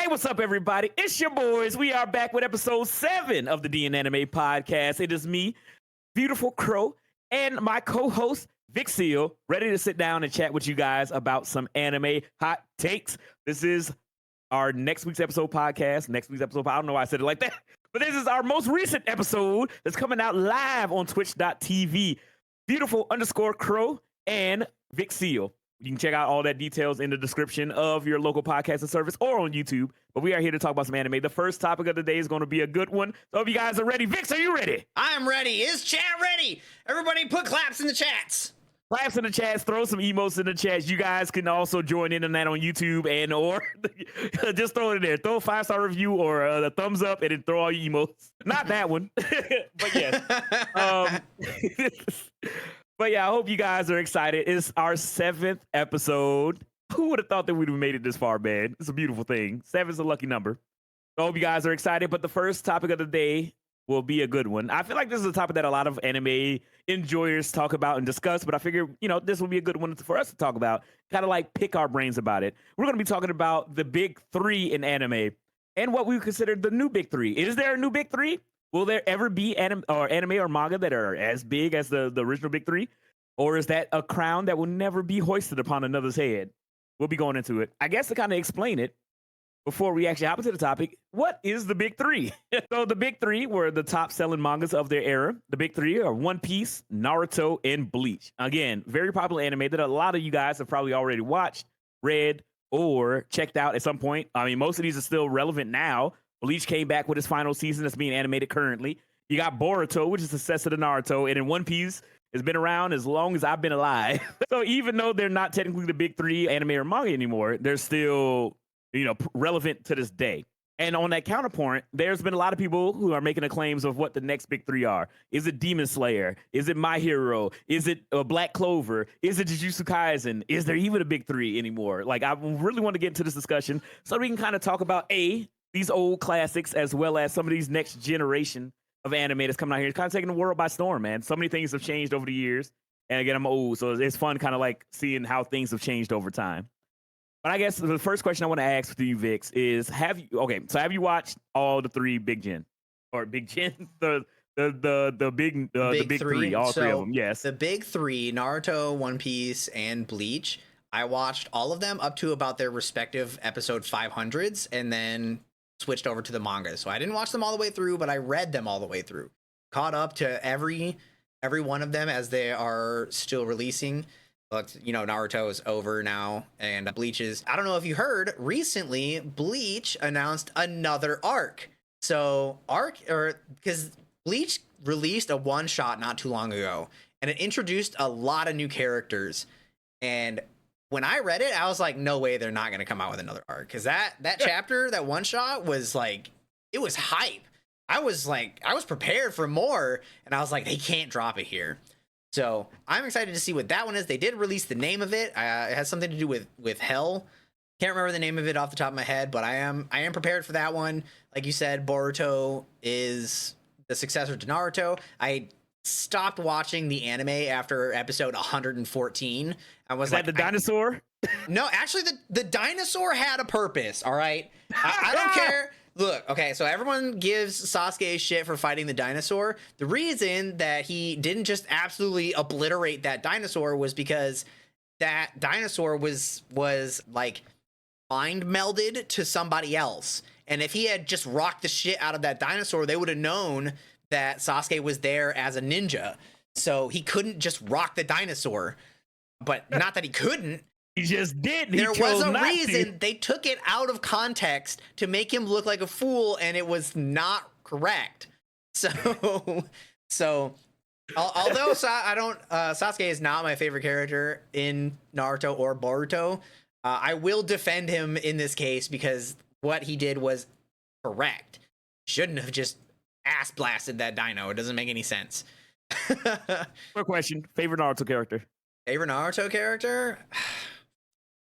Hey, what's up, everybody? It's your boys. We are back with episode 7 of the DNAnime podcast. It is me, Beautiful Crow, and my co-host, Vic Seal, ready to sit down and chat with you guys about some anime hot takes. This is our next week's episode podcast. I don't know why I said it like that, but this is our most recent episode that's coming out live on twitch.tv. Beautiful_Crow and Vic Seal. You can check out all that details in the description of your local podcasting service or on YouTube. But we are here to talk about some anime. The first topic of the day is going to be a good one. So if you guys are ready, Vix, are you ready? I'm ready. Is chat ready? Everybody put claps in the chats. Claps in the chats, throw some emotes in the chats. You guys can also join in on that on YouTube and or just throw it in there. Throw a 5-star review or a thumbs up and then throw all your emotes. Not that one, but yes. But yeah, I hope you guys are excited. It's our 7th episode. Who would have thought that we'd have made it this far, man? It's a beautiful thing. 7's a lucky number. I hope you guys are excited. But the first topic of the day will be a good one. I feel like this is a topic that a lot of anime enjoyers talk about and discuss, but I figure, this will be a good one for us to talk about, kind of like pick our brains about it. We're going to be talking about the big 3 in anime and what we consider the new big 3. Is there a new big 3? Will there ever be anime or manga that are as big as the original big 3? Or is that a crown that will never be hoisted upon another's head? We'll be going into it. I guess to kind of explain it, before we actually hop into the topic, what is the big 3? So the big 3 were the top selling mangas of their era. The big 3 are One Piece, Naruto, and Bleach. Again, very popular anime that a lot of you guys have probably already watched, read, or checked out at some point. I mean, most of these are still relevant now. Bleach came back with its final season that's being animated currently. You got Boruto, which is the successor to Naruto, and then One Piece has been around as long as I've been alive. So even though they're not technically the big 3 anime or manga anymore, they're still relevant to this day. And on that counterpoint, there's been a lot of people who are making the claims of what the next big 3 are. Is it Demon Slayer? Is it My Hero? Is it Black Clover? Is it Jujutsu Kaisen? Is there even a big 3 anymore? Like, I really want to get into this discussion so we can kind of talk about these old classics as well as some of these next generation of anime that's coming out here. It's kind of taking the world by storm, man. So many things have changed over the years. And again, I'm old, so it's fun kind of like seeing how things have changed over time. But I guess the first question I want to ask to you, Vix, is have you watched all the 3 big gen? Or big gen? The big 3, all 3 of them, yes. The big 3, Naruto, One Piece, and Bleach, I watched all of them up to about their respective episode 500s and then switched over to the manga. So I didn't watch them all the way through, but I read them all the way through. Caught up to every one of them as they are still releasing. But Naruto is over now, and Bleach is, I don't know if you heard, recently Bleach announced another arc. So because Bleach released a one-shot not too long ago, and it introduced a lot of new characters. And when I read it, I was like, no way they're not going to come out with another arc. Because that chapter, that one-shot was like, it was hype. I was prepared for more, and I was like, they can't drop it here. So I'm excited to see what that one is. They did release the name of it. It has something to do with hell. Can't remember the name of it off the top of my head, but I am prepared for that one. Like you said, Boruto is the successor to Naruto. I stopped watching the anime after episode 114. I was like, the dinosaur? No, actually, the dinosaur had a purpose. All right, I don't care. Look, okay, so everyone gives Sasuke shit for fighting the dinosaur. The reason that he didn't just absolutely obliterate that dinosaur was because that dinosaur was like mind melded to somebody else. And if he had just rocked the shit out of that dinosaur, they would have known that Sasuke was there as a ninja. So he couldn't just rock the dinosaur. But not that he couldn't. He just did. There was a reason they took it out of context to make him look like a fool, and it was not correct. So although Sasuke is not my favorite character in Naruto or Boruto, I will defend him in this case because what he did was correct. Shouldn't have just ass blasted that dino. It doesn't make any sense. Quick question: favorite Naruto character? Favorite Naruto character?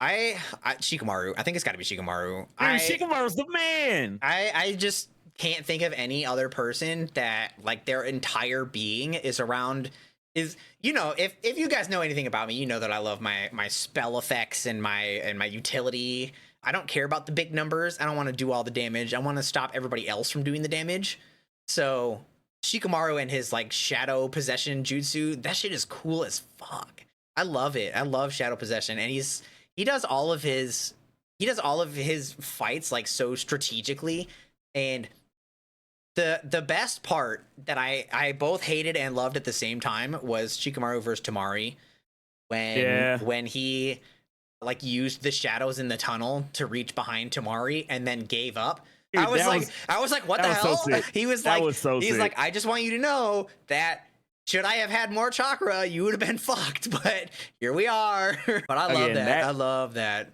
Shikamaru. I think it's got to be Shikamaru. Shikamaru's the man. I just can't think of any other person that like their entire being is around. If you guys know anything about me, you know that I love my spell effects and my utility. I don't care about the big numbers. I don't want to do all the damage. I want to stop everybody else from doing the damage. So Shikamaru and his like shadow possession jutsu, that shit is cool as fuck. I love it. I love shadow possession, and he does all of his fights like so strategically. And the best part that I both hated and loved at the same time was Shikamaru versus Tamari, when he like used the shadows in the tunnel to reach behind Tamari and then gave up. Dude, I was like, what the hell? So he was like, he's like, I just want you to know that should I have had more chakra, you would have been fucked. But here we are. But I love that. I love that.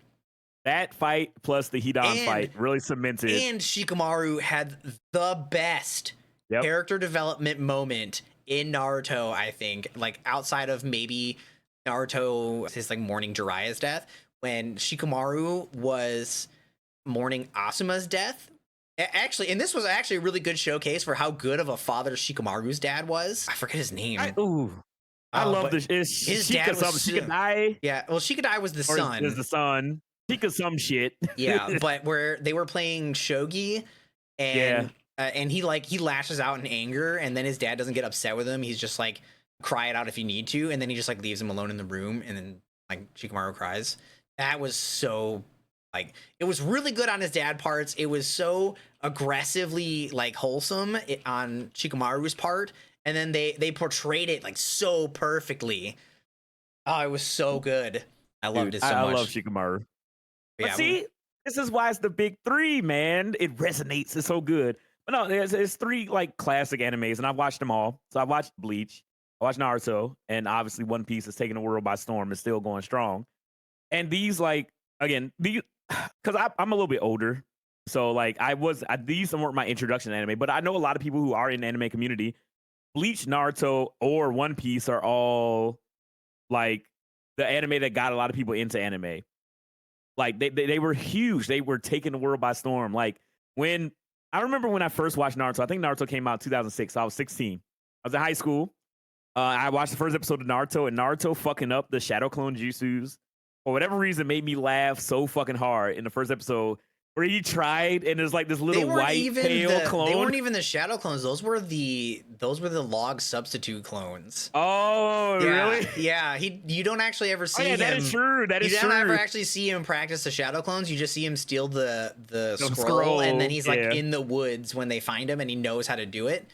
That fight plus the Hidan fight really cemented. And Shikamaru had the best character development moment in Naruto, I think. Like outside of maybe Naruto, his like mourning Jiraiya's death, when Shikamaru was mourning Asuma's death. Actually, and this was actually a really good showcase for how good of a father Shikamaru's dad was. I forget his name. I love this. His dad was Shikadai. Yeah, well, Shikadai was the son. Is the son. Shika some shit. Yeah, but where they were playing shogi, and and he lashes out in anger, and then his dad doesn't get upset with him. He's just like, cry it out if you need to, and then he just like leaves him alone in the room, and then like Shikamaru cries. That was so like, it was really good on his dad parts. It was so aggressively like wholesome on Shikamaru's part, and then they portrayed it like so perfectly. Oh, it was so good. I loved it so much. I love Shikamaru. But see, this is why it's the big three, man. It resonates. It's so good. But no, there's three like classic animes, and I've watched them all. So I watched Bleach, I watched Naruto, and obviously One Piece is taking the world by storm. It's still going strong. And these, like, again, these, because I'm a little bit older, so like these weren't my introduction to anime. But I know a lot of people who are in the anime community. Bleach, Naruto, or One Piece are all like the anime that got a lot of people into anime. Like they were huge. They were taking the world by storm. Like I remember when I first watched Naruto, I think Naruto came out in 2006. So I was 16. I was in high school. I watched the first episode of Naruto, and Naruto fucking up the shadow clone jutsus for whatever reason made me laugh so fucking hard in the first episode where he tried, and there's like this little white pale clone. They weren't even the shadow clones. Those were the log substitute clones. Oh, really? Yeah. You don't actually ever see him. That is true. That is true. You don't ever actually see him practice the shadow clones. You just see him steal the scroll, and then he's like in the woods when they find him, and he knows how to do it.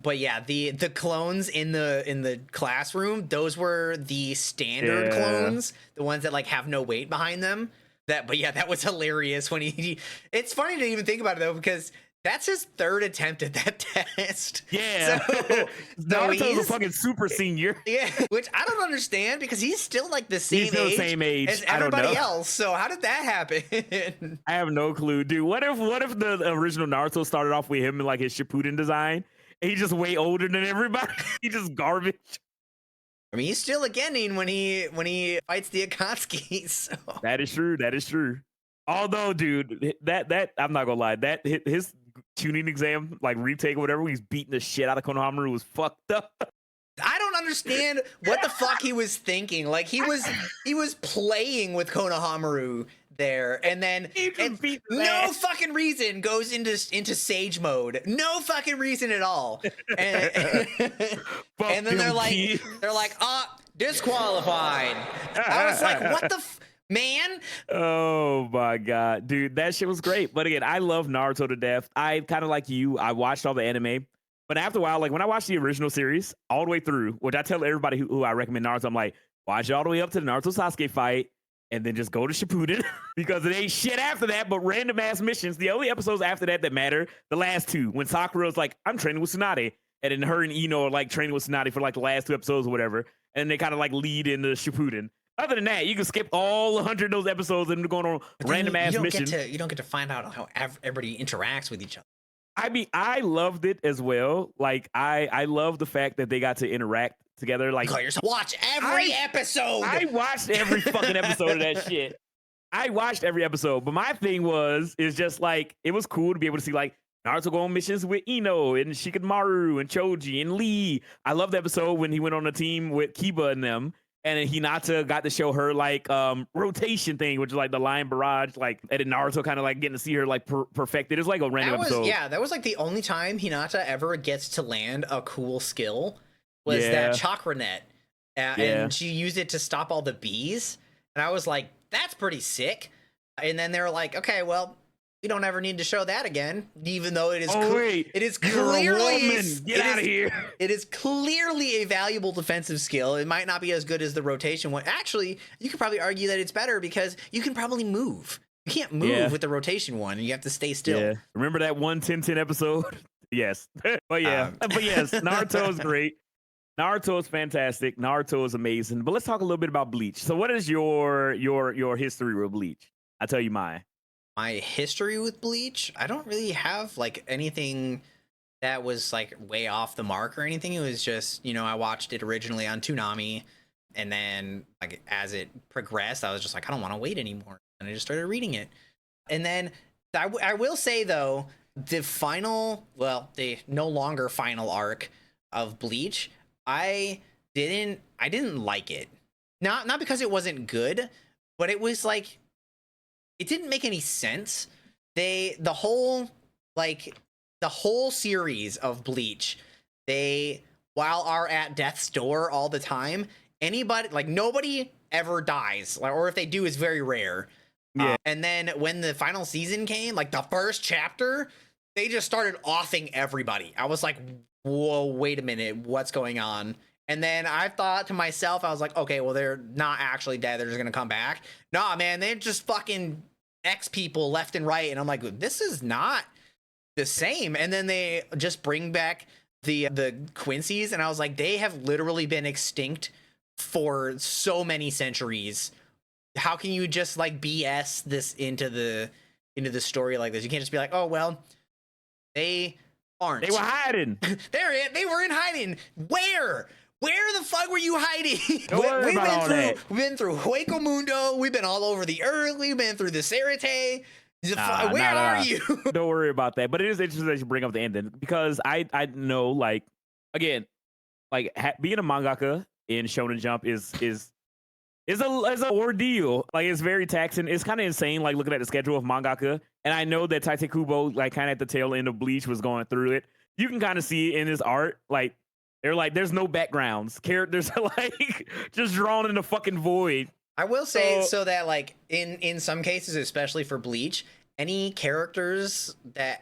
But yeah, the clones in the classroom, those were the standard clones, the ones that like have no weight behind them. But yeah, that was hilarious when it's funny to even think about it though, because that's his third attempt at that test. Yeah. So Naruto's a fucking super senior. Yeah, which I don't understand because he's still like the same age as everybody else. So how did that happen? I have no clue, dude. What if the original Naruto started off with him in like his Shippuden design? And he's just way older than everybody. He's just garbage. I mean, he's still a Genin when he fights the Akatsuki. So. That is true. That is true. Although, dude, that I'm not gonna lie, that his tuning exam, like retake or whatever, he's beating the shit out of Konohamaru was fucked up. I don't understand what the fuck he was thinking. Like he was playing with Konohamaru there, and then no fucking reason goes into sage mode. No fucking reason at all. And then they're like, disqualified. I was like, what the man? Oh my god, dude, that shit was great. But again, I love Naruto to death. I kind of like you. I watched all the anime. But after a while, like when I watched the original series all the way through, which I tell everybody who I recommend Naruto, I'm like, watch it all the way up to the Naruto Sasuke fight, and then just go to Shippuden because it ain't shit after that but random ass missions. The only episodes after that matter, the last two, when Sakura's like, I'm training with Tsunade, and then her and Ino are like training with Tsunade for like the last two episodes or whatever, and they kind of like lead into Shippuden. Other than that, you can skip all 100 of those episodes and going on random ass missions. You don't get to find out how everybody interacts with each other. I mean, I loved it as well. Like, I love the fact that they got to interact together. Like, watch every episode. I watched every fucking episode of that shit. I watched every episode, but my thing is just like, it was cool to be able to see like Naruto go on missions with Ino and Shikamaru and Choji and Lee. I love the episode when he went on a team with Kiba and them, And then Hinata got to show her like rotation thing, which is like the line barrage, like, and then Naruto kind of like getting to see her like perfected. It was like a random episode. Yeah, that was like the only time Hinata ever gets to land a cool skill was that chakra net. And she used it to stop all the bees. And I was like, that's pretty sick. And then they were like, okay, well, we don't ever need to show that again, even though it is it is clearly get out of here. It is clearly a valuable defensive skill. It might not be as good as the rotation one. Actually, you could probably argue that it's better because you can probably move. You can't move with the rotation one, and you have to stay still. Yeah. Remember that 1-10-10 episode? Yes. But yes, Naruto is great. Naruto is fantastic. Naruto is amazing. But let's talk a little bit about Bleach. So what is your history with Bleach? I'll tell you mine. My history with Bleach, I don't really have like anything that was like way off the mark or anything. It was just, I watched it originally on Toonami, and then like as it progressed, I was just like, I don't want to wait anymore, and I just started reading it. And then I will say though, the no longer final arc of Bleach, I didn't like it. Not because it wasn't good, but it was like, it didn't make any sense. The whole series of Bleach, while are at death's door all the time, nobody ever dies, or if they do, it's very rare. Yeah. And then when the final season came, like the first chapter, they just started offing everybody. I was like, whoa, wait a minute, what's going on? And then I thought to myself, I was like, okay, well, they're not actually dead. They're just going to come back. Nah, man, they're just fucking X people left and right. And I'm like, this is not the same. And then they just bring back the Quincy's. And I was like, they have literally been extinct for so many centuries. How can you just like BS this into the story like this? You can't just be like, oh, well, they aren't. They were hiding. They were in hiding. Where the fuck were you hiding? We've been through Hueco Mundo. We've been all over the earth. We've been through the Serite. Where are you? Don't worry about that. But it is interesting that you bring up the ending, because I know, like, again, like being a mangaka in Shonen Jump is an ordeal. Like, it's very taxing. It's kind of insane, like looking at the schedule of mangaka. And I know that Tite Kubo, like kind of at the tail end of Bleach, was going through it. You can kind of see in his art, like, they're like, there's no backgrounds. Characters are like just drawn in the fucking void. I will say so that like in some cases, especially for Bleach, any characters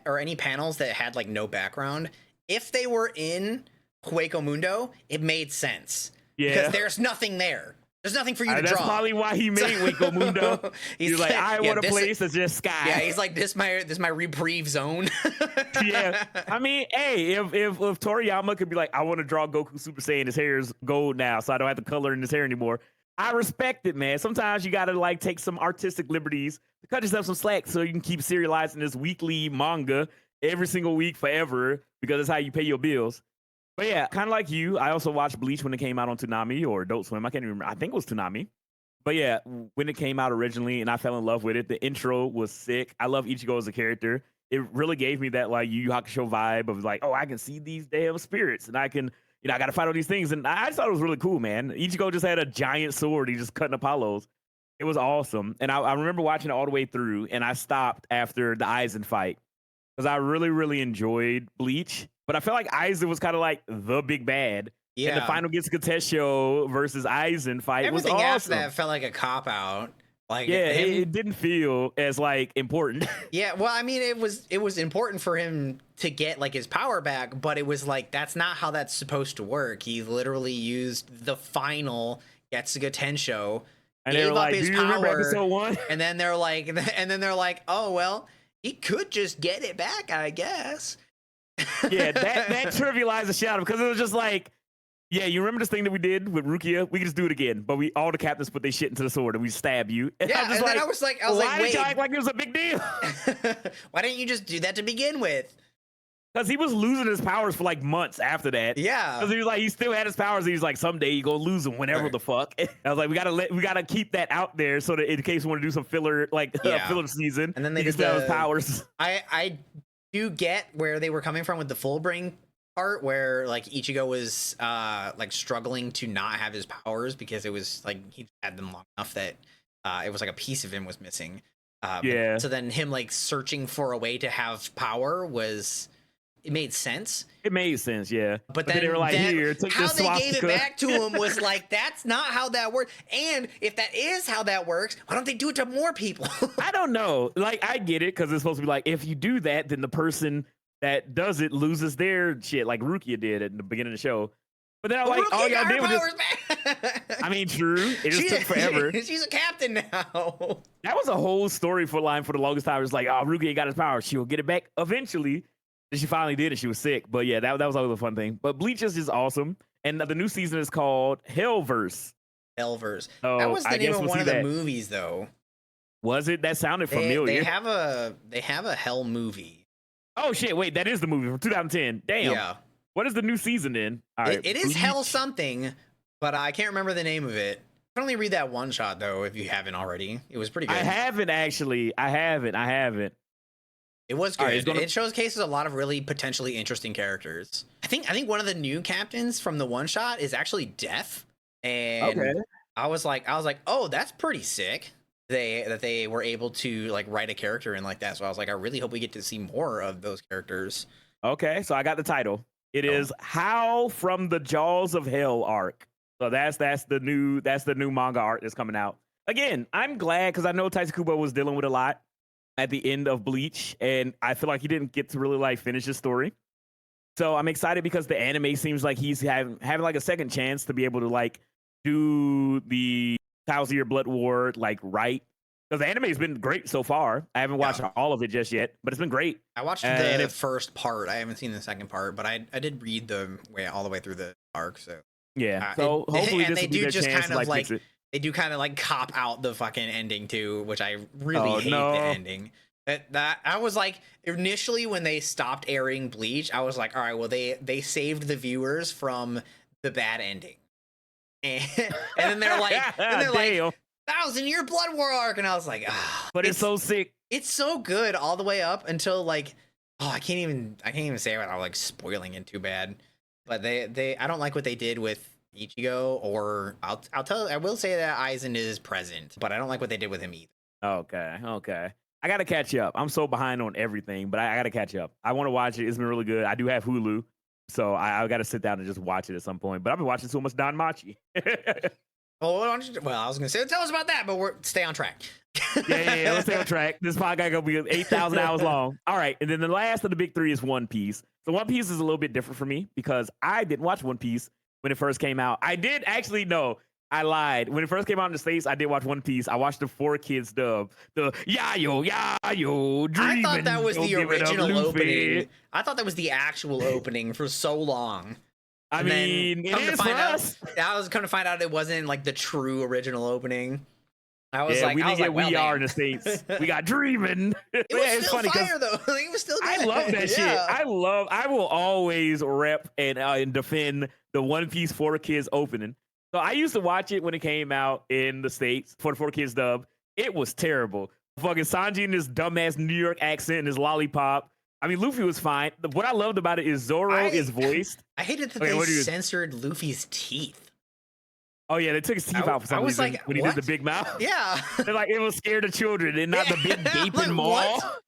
or any panels that had like no background, if they were in Hueco Mundo, it made sense. Yeah. Because there's nothing there. There's nothing for you to draw. That's probably why he made Hueco Mundo. He's like, I want a place that's just sky. Yeah, he's like, this my reprieve zone. Yeah. I mean, hey, if Toriyama could be like, I want to draw Goku Super Saiyan, his hair is gold now, so I don't have to color in his hair anymore. I respect it, man. Sometimes you gotta like take some artistic liberties to cut yourself some slack so you can keep serializing this weekly manga every single week forever, because that's how you pay your bills. But yeah, kind of like you, I also watched Bleach when it came out on Toonami or Adult Swim. I can't even remember. I think it was Toonami. But yeah, when it came out originally and I fell in love with it, the intro was sick. I love Ichigo as a character. It really gave me that like Yu Yu Hakusho vibe of like, oh, I can see these damn spirits and I can, I got to fight all these things. And I just thought it was really cool, man. Ichigo just had a giant sword. He just cutting Apollos. It was awesome. And I remember watching it all the way through, and I stopped after the Aizen fight because I really, really enjoyed Bleach. But I felt like Aizen was kind of like the big bad. Yeah. And the final Getsuga Tessho versus Aizen fight was awesome. Everything after that felt like a cop-out. Like, yeah, it didn't feel as like important. Yeah, well, I mean, it was important for him to get like his power back, but it was like, that's not how that's supposed to work. He literally used the final Getsuga Tensho, and gave up his power, episode 1? And then they're like, oh well, he could just get it back, I guess. Yeah, that trivialized the shit out of him, because it was just like, yeah, you remember this thing that we did with Rukia? We can just do it again, but all the captains put their shit into the sword and we stab you. And yeah, and then I was like, why wait, did you act like it was a big deal? Why didn't you just do that to begin with? Because he was losing his powers for like months after that. Yeah, because he was like, he still had his powers. He was like, someday you gonna lose them, whenever the fuck. I was like, we gotta keep that out there so that in case we want to do some filler, like filler season, and then they just have his powers. I do get where they were coming from with the full brain part where like Ichigo was like struggling to not have his powers because it was like he had them long enough that it was like a piece of him was missing. Yeah. So then him like searching for a way to have power it made sense. It made sense, yeah. But then they were like, here, take how this they gave it swastika. back to him was like, that's not how that works. And if that is how that works, why don't they do it to more people? I don't know. Like, I get it, because it's supposed to be like, if you do that, then the person that does it loses their shit, like Rukia did at the beginning of the show. But then I'm like, all y'all did was just... I mean, true. It just took forever. She's a captain now. That was a whole story for line for the longest time. It was like, oh, Rukia got his power. She'll get it back eventually. And she finally did, and she was sick. But yeah, that was always a fun thing. But Bleach is just awesome. And the new season is called Hellverse. Hellverse. So that was the name of we'll one of see the that. movies, though. Was it? That sounded familiar. They have a Hell movie. Oh shit! Wait, that is the movie from 2010. Damn. Yeah. What is the new season in? All right, It is Bleach. Hell something, but I can't remember the name of it. You can only read that one shot though, if you haven't already. It was pretty good. I haven't actually. I haven't. It was good. Right, It showcases a lot of really potentially interesting characters. I think one of the new captains from the one shot is actually deaf, and Okay. I was like, oh, that's pretty sick. That they were able to like write a character in like that. So I was like, I really hope we get to see more of those characters. Okay, so I got the title. It is How from the Jaws of Hell arc. So that's the new manga art that's coming out. Again, I'm glad because I know Taisakubo was dealing with a lot at the end of Bleach, and I feel like he didn't get to really like finish his story. So I'm excited because the anime seems like he's having like a second chance to be able to like do the Thousand Year Blood War like right. Because the anime has been great so far. I haven't watched all of it just yet, but it's been great. I watched the first part. I haven't seen the second part, but I did read the way all the way through the arc. So yeah. So hopefully this will be their chance to like fix it. They do kind of like cop out the fucking ending too, which I really hate the ending. That I was like initially when they stopped airing Bleach, I was like, all right, well they saved the viewers from the bad ending, and then they're like, like 1,000 Year Blood War arc, and I was like, ah. But it's so sick. It's so good all the way up until like, oh, I can't even say it without like spoiling it too bad. But I don't like what they did with Ichigo, or I will say that Aizen is present, but I don't like what they did with him either. Okay. I gotta catch up. I'm so behind on everything, but I gotta catch up. I want to watch it. It's been really good. I do have Hulu, so I gotta sit down and just watch it at some point. But I've been watching so much Don Machi. Well, I was gonna say tell us about that, but stay on track. yeah, let's stay on track. This podcast gonna be 8,000 hours long. All right, and then the last of the big three is One Piece. So One Piece is a little bit different for me because I didn't watch One Piece when it first came out. I did actually know. I lied. When it first came out in the States, I did watch One Piece. I watched the 4Kids dub. The Yayo, dreaming. I thought that was the give it up, original Luffy. opening. I thought that was the actual opening for so long. I mean, it is for us. I was going to find out it wasn't like the true original opening. I was like, we didn't get well, We Are in the States. We got Dreaming. It was still fire though. It was still good. I love that shit. I will always rep and defend the One Piece 4Kids opening. So I used to watch it when it came out in the States for the 4Kids dub. It was terrible. Fucking Sanji in his dumbass New York accent and his lollipop. I mean, Luffy was fine. What I loved about it is Zoro is voiced. I hated that they censored Luffy's teeth. Oh yeah, they took his teeth out for some reason when he did the big mouth. Yeah, they're like, it was scared of children and not the big gaping maw. What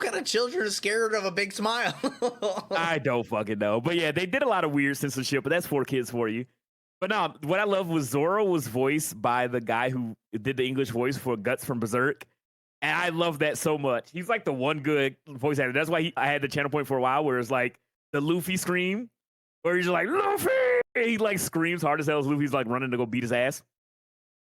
kind of children are scared of a big smile? I don't fucking know. But yeah, they did a lot of weird censorship, but that's 4Kids for you. But no, what I love was Zoro was voiced by the guy who did the English voice for Guts from Berserk. And I love that so much. He's like the one good voice actor. That's why I had the channel point for a while where it's like the Luffy scream, where he's like, Luffy! He like screams hard as hell as Luffy's like running to go beat his ass.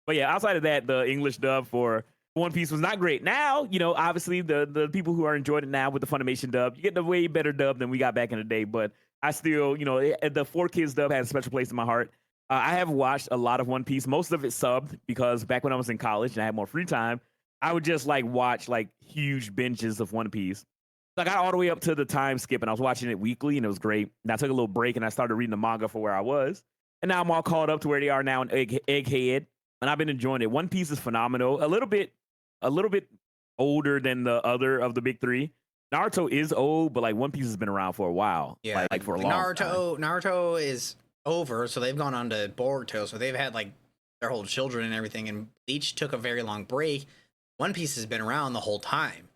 But yeah, outside of that, the English dub for One Piece was not great. Now, obviously the people who are enjoying it now with the Funimation dub, you get the way better dub than we got back in the day. But I still, the 4Kids dub has a special place in my heart. I have watched a lot of One Piece, most of it subbed, because back when I was in college and I had more free time, I would just like watch like huge binges of One Piece. So I got all the way up to the time skip and I was watching it weekly and it was great. And I took a little break and I started reading the manga for where I was. And now I'm all caught up to where they are now in Egghead. And I've been enjoying it. One Piece is phenomenal. A little bit older than the other of the big three. Naruto is old, but like One Piece has been around for a while. Yeah, Like for a long time. Naruto is over, so they've gone on to Boruto, so they've had like their whole children and everything, and Bleach took a very long break. One Piece has been around the whole time.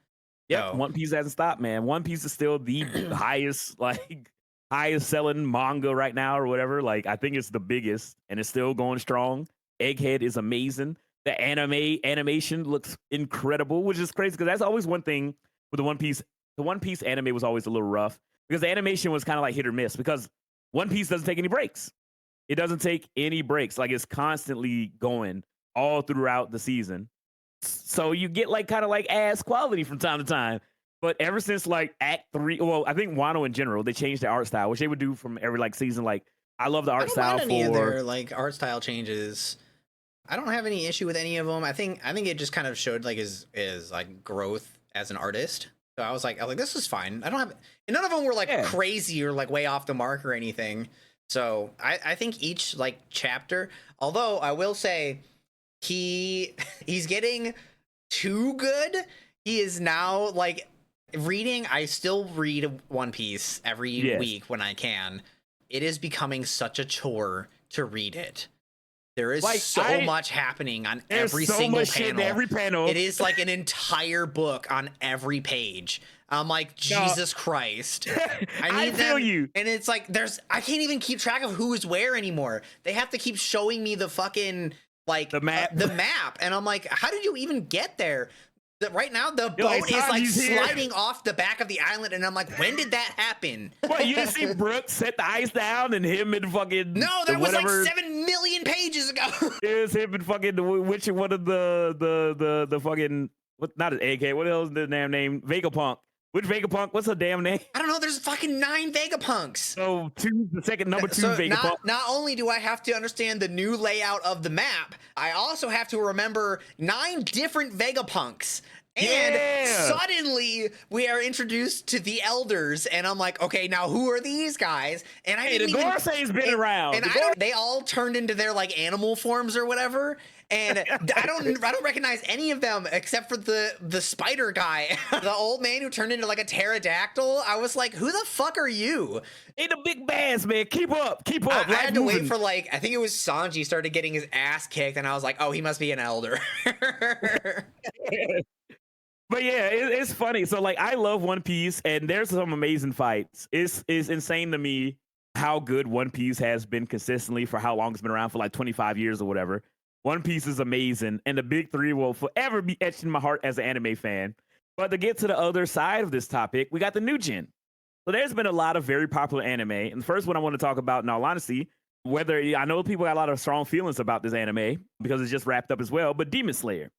Yeah, So, One Piece hasn't stopped, man. One Piece is still the highest selling manga right now or whatever. Like I think it's the biggest and it's still going strong. Egghead is amazing. The animation looks incredible, which is crazy because that's always one thing with the One Piece. The One Piece anime was always a little rough because the animation was kind of like hit or miss because One Piece doesn't take any breaks. It doesn't take any breaks. Like it's constantly going all throughout the season. So you get like kind of like ass quality from time to time. But ever since like Act 3, well, I think Wano in general, they changed the art style, which they would do from every like season. Like I love the I art don't style mind any of for their like art style changes. I don't have any issue with any of them. I think it just kind of showed like his like growth as an artist. So I was like, this is fine. I don't have, and none of them were like crazy or like way off the mark or anything. So I think each like chapter, although I will say he's getting too good. He is now like reading. I still read One Piece every week when I can. It is becoming such a chore to read it. There is like, so much happening on every single panel. Every panel. It is like an entire book on every page. I'm like, Jesus Christ. I feel you. And it's like, I can't even keep track of who is where anymore. They have to keep showing me the fucking, like, the map. And I'm like, how did you even get there? Right now, the boat is like sliding off the back of the island, and I'm like, when did that happen? What, you didn't see Brooks set the ice down and him and fucking no, that was like 7 million pages ago. It was him and fucking which one of the fucking not an Egghead? What else is the damn name? Vegapunk. Which Vegapunk? What's her damn name? I don't know. There's fucking 9 Vegapunks. So number two Vegapunk. Not only do I have to understand the new layout of the map, I also have to remember 9 different Vegapunks. And suddenly we are introduced to the elders, and I'm like, okay, now who are these guys? And I didn't the Gorsei's been around. And they all turned into their like animal forms or whatever. And I don't recognize any of them except for the spider guy, the old man who turned into like a pterodactyl. I was like, who the fuck are you? Hey, the big bass, man. Keep up. I had to wait for like, I think it was Sanji started getting his ass kicked, and I was like, oh, he must be an elder. But yeah, it's funny. So like, I love One Piece, and there's some amazing fights. It's insane to me how good One Piece has been consistently for how long it's been around, for like 25 years or whatever. One Piece is amazing, and the big three will forever be etched in my heart as an anime fan. But to get to the other side of this topic, we got the new gen. So there's been a lot of very popular anime, and the first one I want to talk about, in all honesty, whether I know people got a lot of strong feelings about this anime because it's just wrapped up as well, but Demon Slayer.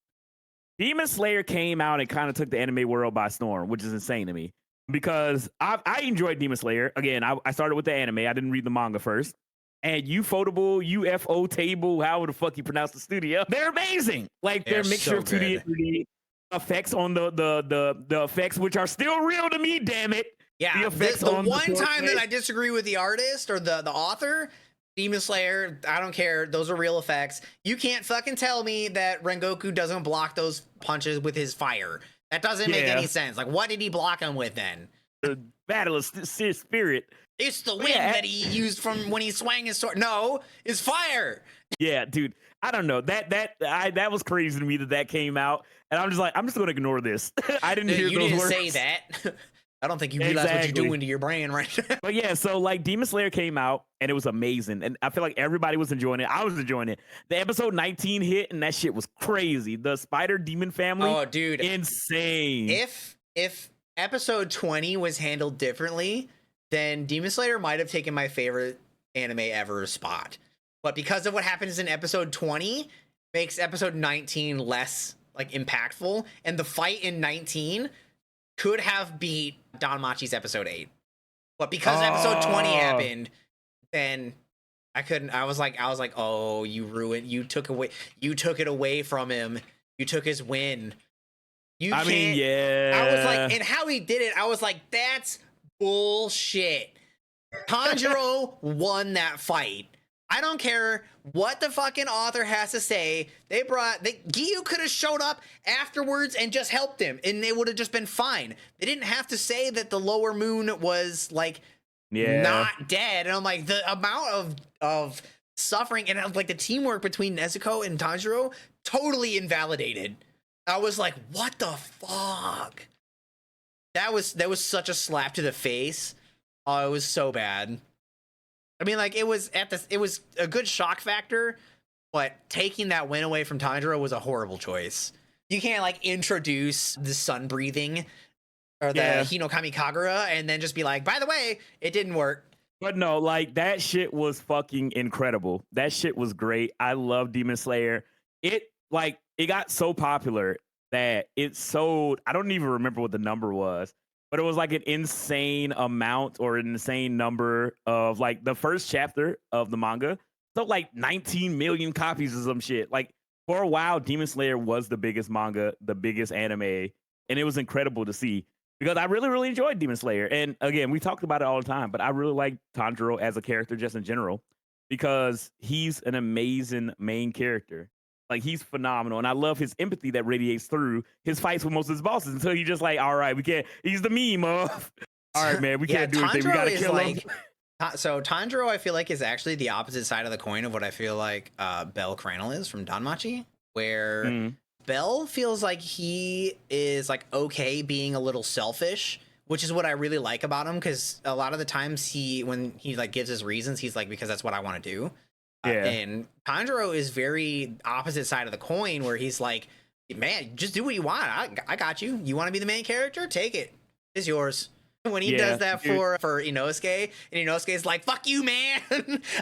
Demon Slayer came out and kind of took the anime world by storm, which is insane to me because I enjoyed Demon Slayer. Again, I started with the anime. I didn't read the manga first. And UFO table, however the fuck you pronounce the studio, they're amazing. Like their mixture of 2D and 3D effects on the effects, which are still real to me, damn it. Yeah, the one time that I disagree with the artist or the author, Demon Slayer, I don't care. Those are real effects. You can't fucking tell me that Rengoku doesn't block those punches with his fire. That doesn't make any sense. Like, what did he block him with then? The battle of spirit. It's the wind that he used from when he swung his sword. No, it's fire. Yeah, dude. I don't know. That was crazy to me that came out. And I'm just like, I'm just going to ignore this. I didn't hear those words. You didn't say that. I don't think you realize what you're doing to your brain right now. But yeah, so like Demon Slayer came out and it was amazing. And I feel like everybody was enjoying it. I was enjoying it. The episode 19 hit and that shit was crazy. The spider demon family. Oh, dude. Insane. If episode 20 was handled differently, then Demon Slayer might have taken my favorite anime ever spot. But because of what happens in episode 20, makes episode 19 less like impactful. And the fight in 19 could have beat Danmachi's episode 8. But because episode 20 happened, then I couldn't. I was like, oh, you took it away from him. You took his win. I was like, and how he did it, I was like, that's bullshit. Tanjiro won that fight. I don't care what the fucking author has to say. Giyu could have showed up afterwards and just helped him, and it would have just been fine. They didn't have to say that the lower moon was like not dead. And I'm like, the amount of suffering and like the teamwork between Nezuko and Tanjiro totally invalidated. I was like, what the fuck? That was such a slap to the face. Oh, it was so bad. I mean, like, it was a good shock factor, but taking that win away from Tanjiro was a horrible choice. You can't like introduce the sun breathing or the Hinokami Kagura and then just be like, by the way, it didn't work. But no, like, that shit was fucking incredible. That shit was great. I love Demon Slayer. It got so popular that it sold, I don't even remember what the number was, but it was like an insane amount or an insane number of, like, the first chapter of the manga sold like 19 million copies or some shit. Like, for a while, Demon Slayer was the biggest manga, the biggest anime, and it was incredible to see because I really, really enjoyed Demon Slayer. And again, we talked about it all the time, but I really like Tanjiro as a character just in general because he's an amazing main character. Like, he's phenomenal, and I love his empathy that radiates through his fights with most of his bosses until he just like, all right, we can't. He's the meme of, all right, man, we can't do anything. We gotta kill him. So Tanjiro, I feel like, is actually the opposite side of the coin of what I feel like Bell Crannel is from Danmachi, where Bell feels like he is like okay being a little selfish, which is what I really like about him, because a lot of the times when he like gives his reasons, he's like, because that's what I want to do. And Tanjiro is very opposite side of the coin, where he's like, man, just do what you want. I got you. You want to be the main character? Take it. It's yours. When he does that for Inosuke, and Inosuke's like, fuck you, man.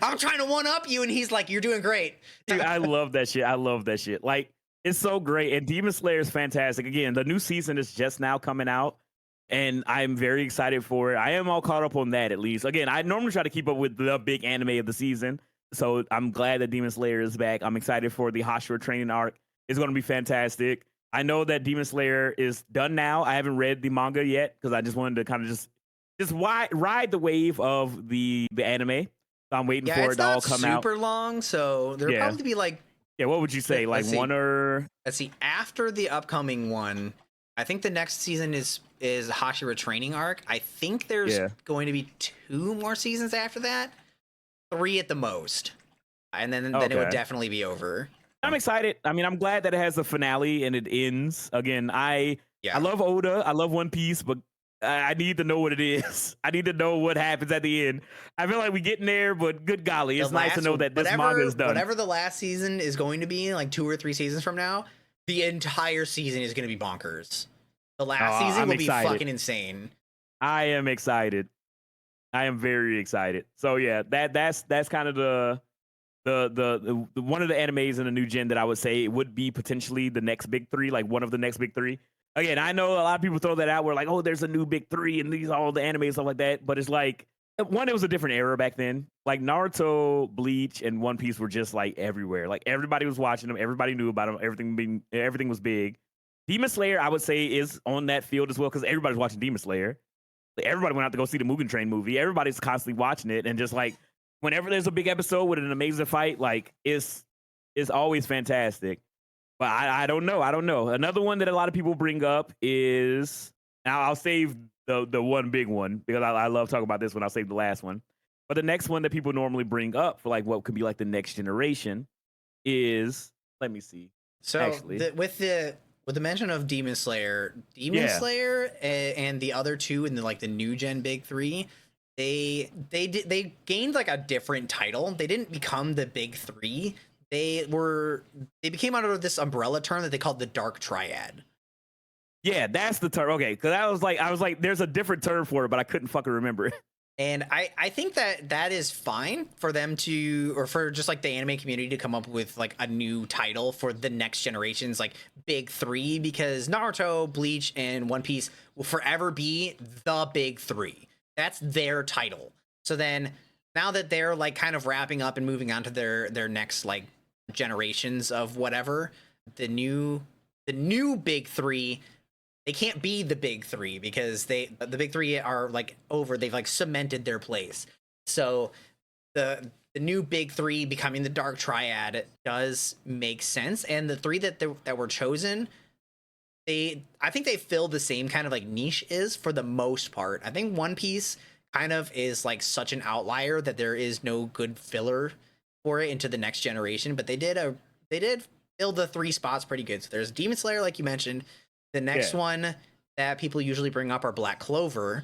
I'm trying to one up you. And he's like, you're doing great. Dude, I love that shit. I love that shit. Like, it's so great. And Demon Slayer is fantastic. Again, the new season is just now coming out, and I'm very excited for it. I am all caught up on that, at least. Again, I normally try to keep up with the big anime of the season. So I'm glad that Demon Slayer is back. I'm excited for the Hashira training arc. It's going to be fantastic. I know that Demon Slayer is done now. I haven't read the manga yet because I just wanted to kind of just ride the wave of the anime. So I'm waiting for it to all come out. Super long, so there'll probably be like. Yeah, what would you say? Like one or? Let's see. After the upcoming one, I think the next season is Hashira training arc. I think there's going to be 2 more seasons after that. 3 at the most, and then it would definitely be over. I'm excited. I mean, I'm glad that it has a finale and it ends. Again, I love Oda. I love One Piece, but I need to know what it is. I need to know what happens at the end. I feel like we're getting there, but good golly, it's nice to know that this manga is done. Whatever the last season is going to be, like 2 or 3 seasons from now, the entire season is going to be bonkers. The last season will be fucking insane. I am excited. I am very excited. So yeah, that's kind of the one of the animes in the new gen that I would say it would be potentially the next big 3, like one of the next big 3. Again, I know a lot of people throw that out. We're like, oh, there's a new big 3 and these are all the anime and stuff like that. But it's like, one, it was a different era back then. Like Naruto, Bleach, and One Piece were just like everywhere. Like everybody was watching them. Everybody knew about them. Everything was big. Demon Slayer, I would say, is on that field as well because everybody's watching Demon Slayer. Like, everybody went out to go see the Mugen Train movie. Everybody's constantly watching it, and just like whenever there's a big episode with an amazing fight, like it's always fantastic. But I don't know. Another one that a lot of people bring up is, now I'll save the one big one because I love talking about this one. I'll save the last one. But the next one that people normally bring up for like what could be like the next generation is, let me see. So actually, with the mention of Demon Slayer, and the other 2 in the new gen big 3, they gained like a different title. They didn't become the big 3. They became under this umbrella term that they called the Dark Triad. Yeah, that's the term. Okay, because I was like, there's a different term for it, but I couldn't fucking remember it. And I think that is fine for them to, or for just like the anime community to come up with like a new title for the next generation's like big 3, because Naruto, Bleach, and One Piece will forever be the big 3. That's their title. So then now that they're like kind of wrapping up and moving on to their next like generations of whatever, the new big 3, they can't be the big 3 because the big 3 are like over. They've like cemented their place. So the the new big three becoming the Dark Triad does make sense, and the three that were chosen, I think they fill the same kind of like niche is for the most part. I think One Piece kind of is like such an outlier that there is no good filler for it into the next generation, but they did fill the three spots pretty good. So there's Demon Slayer, like you mentioned. The next one that people usually bring up are Black Clover,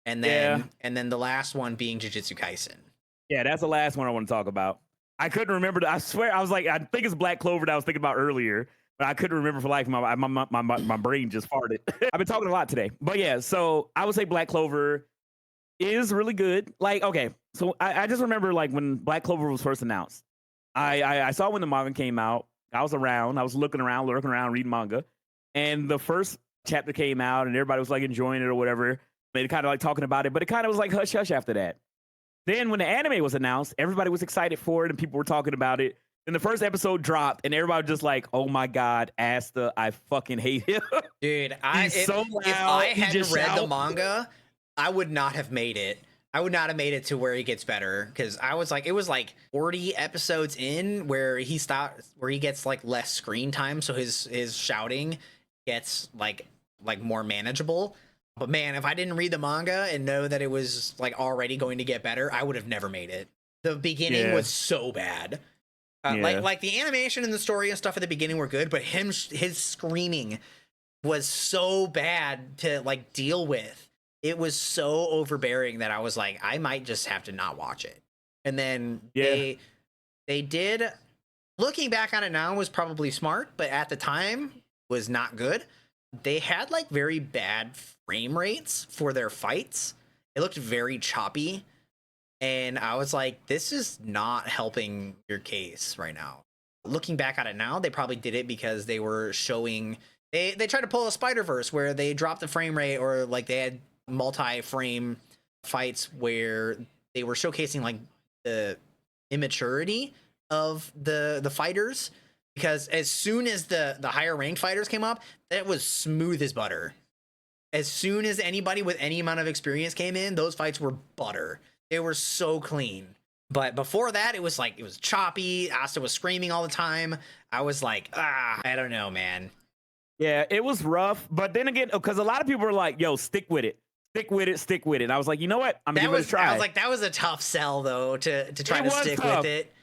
and then the last one being Jujutsu Kaisen. Yeah, that's the last one I want to talk about. I couldn't remember. I swear, I was like, I think it's Black Clover that I was thinking about earlier, but I couldn't remember for life. My brain just farted. I've been talking a lot today, but yeah. So I would say Black Clover is really good. Like, okay, so I just remember like when Black Clover was first announced. I saw when the manga came out. I was around. I was looking around, reading manga, and the first chapter came out, and everybody was like enjoying it or whatever. They kind of like talking about it, but it kind of was like hush hush after that. Then when the anime was announced, everybody was excited for it and people were talking about it. Then the first episode dropped and everybody was just like, "Oh my god, Asta, I fucking hate him." Dude, He's so loud. If I hadn't read shout. the manga, I would not have made it. I would not have made it to where he gets better, because I was like, it was like 40 episodes in where he gets like less screen time, so his shouting gets like more manageable. But man, if I didn't read the manga and know that it was like already going to get better, I would have never made it. The beginning was so bad. Like the animation and the story and stuff at the beginning were good, but his screaming was so bad to like deal with. It was so overbearing that I was like, I might just have to not watch it. And then they did. Looking back on it now was probably smart, but at the time was not good. They had like very bad frame rates for their fights. It looked very choppy. And I was like, this is not helping your case right now. Looking back at it now, they probably did it because they were showing, they tried to pull a Spider-Verse where they dropped the frame rate, or like they had multi-frame fights where they were showcasing like the immaturity of the fighters. Because as soon as the higher ranked fighters came up, that was smooth as butter. As soon as anybody with any amount of experience came in, those fights were butter. They were so clean. But before that, it was choppy. Asta was screaming all the time. I was like, I don't know, man. Yeah, it was rough. But then again, because a lot of people were like, yo, stick with it. Stick with it, stick with it. And I was like, you know what? I'm going to give it a try. I was like, that was a tough sell, though, to try to stick with it.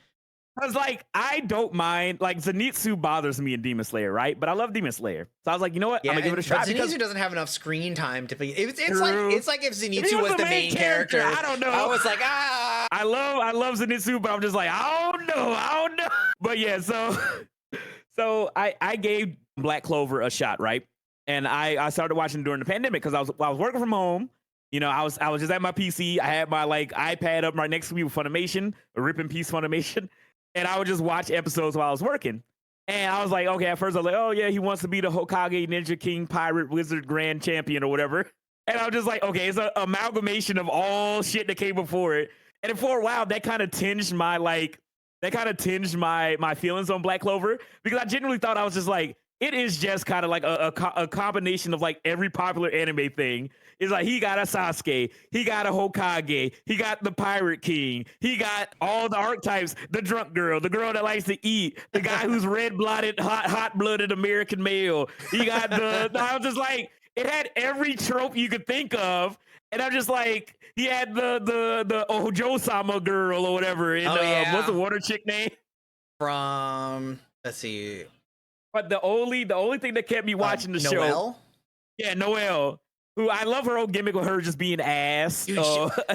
I was like, I don't mind. Like, Zenitsu bothers me in Demon Slayer, right? But I love Demon Slayer. So I was like, you know what? I'm going to give it a try. Zenitsu doesn't have enough screen time to be. It's like if Zenitsu was the main character. I don't know. I was like, I love Zenitsu, but I'm just like, I don't know. But yeah, so I gave Black Clover a shot, right? And I started watching during the pandemic because I was working from home. You know, I was just at my PC. I had my like iPad up right next to me with Funimation, a rip in peace Funimation. And I would just watch episodes while I was working. And I was like, okay, at first I was like, oh yeah, he wants to be the Hokage, Ninja King, Pirate, Wizard, Grand Champion or whatever. And I was just like, okay, it's an amalgamation of all shit that came before it. And for a while, that kind of tinged my my feelings on Black Clover, because I genuinely thought I was just like, it is just kind of like a combination of like every popular anime thing. It's like he got a Sasuke, he got a Hokage, he got the Pirate King, he got all the archetypes, the drunk girl, the girl that likes to eat, the guy who's red-blooded, hot-blooded American male. He got I was just like, it had every trope you could think of. And I'm just like, he had the Ojo-sama girl or whatever. And, what's the water chick name? From, let's see. But the only thing that kept me watching the show. Noelle? Yeah, Noelle. Who I love her old gimmick with her just being ass. Dude,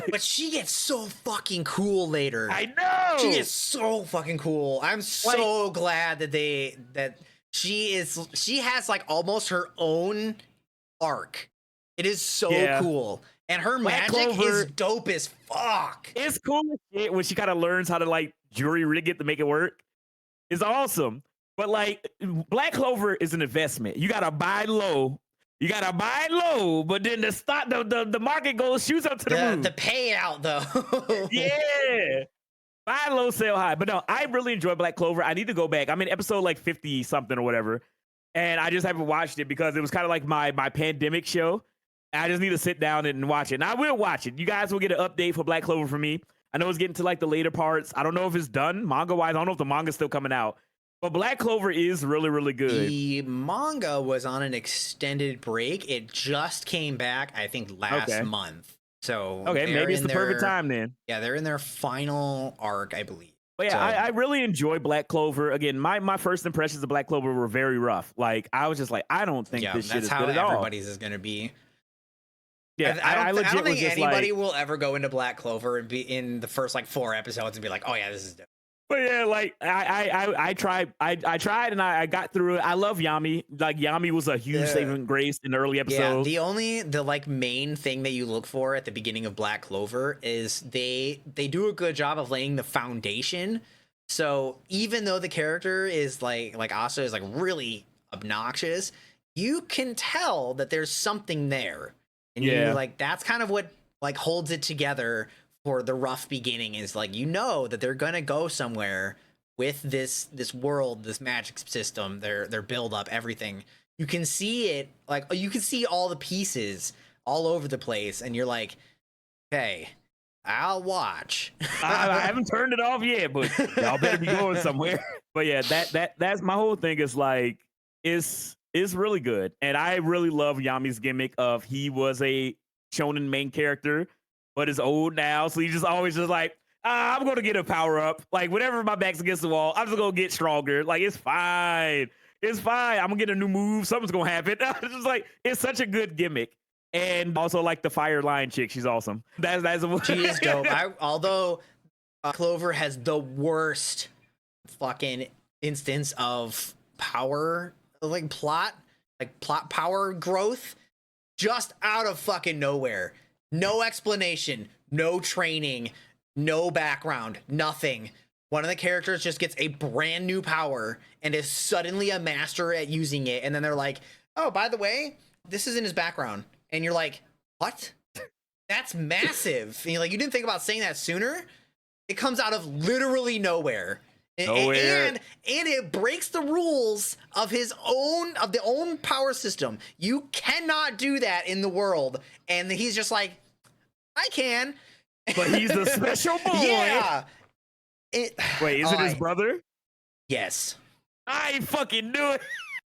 but she gets so fucking cool later. I know. She is so fucking cool. I'm so glad that she has like almost her own arc. It is so cool. And her magic is dope as fuck. It's cool as shit when she kind of learns how to like jury rig it to make it work. It's awesome. But like Black Clover is an investment. You gotta buy low. But then the market shoots up to the moon. The payout though. Yeah. Buy low, sell high. But no, I really enjoy Black Clover. I need to go back. I'm in episode like 50 something or whatever. And I just haven't watched it because it was kind of like my pandemic show. I just need to sit down and watch it. And I will watch it. You guys will get an update for Black Clover from me. I know it's getting to like the later parts. I don't know if it's done manga wise. I don't know if the manga's still coming out. But Black Clover is really, really good. The manga was on an extended break. It just came back, I think, last month. So okay, maybe it's the perfect time then. Yeah, they're in their final arc, I believe. But yeah, so, I really enjoy Black Clover. Again, my first impressions of Black Clover were very rough. Like I was just like, I don't think this shit is good at all. Everybody's is gonna be. Yeah, I don't think anybody will ever go into Black Clover and be in the first like 4 episodes and be like, oh yeah, this is dope. But yeah, like I tried and I got through it. I love Yami. Like Yami was a huge saving grace in the early episodes. Yeah, the like main thing that you look for at the beginning of Black Clover is they do a good job of laying the foundation. So even though the character is like Asa is like really obnoxious, you can tell that there's something there. And you like that's kind of what like holds it together. For the rough beginning is like that they're gonna go somewhere with this world, this magic system, their build up, everything. You can see it, like you can see all the pieces all over the place, and you're like, okay, I'll watch. I haven't turned it off yet, but y'all better be going somewhere. But yeah, that's my whole thing is like it's really good, and I really love Yami's gimmick of he was a shonen main character. But is old now, so he's just always just like, I'm gonna get a power up. Like whenever my back's against the wall, I'm just gonna get stronger. Like it's fine, I'm gonna get a new move. Something's gonna happen. It's just like it's such a good gimmick, and also like the Fire Lion chick, she's awesome. She is dope. Although Clover has the worst fucking instance of power, like plot power growth, just out of fucking nowhere. No explanation, no training, no background, nothing. One of the characters just gets a brand new power and is suddenly a master at using it. And then they're like, oh, by the way, this is in his background. And you're like, what? That's massive. And you're like, you didn't think about saying that sooner? It comes out of literally nowhere. And it breaks the rules of the own power system. You cannot do that in the world. And he's just like, I can. But he's the special boy. Yeah. Wait, is it his brother? Yes. I fucking knew it.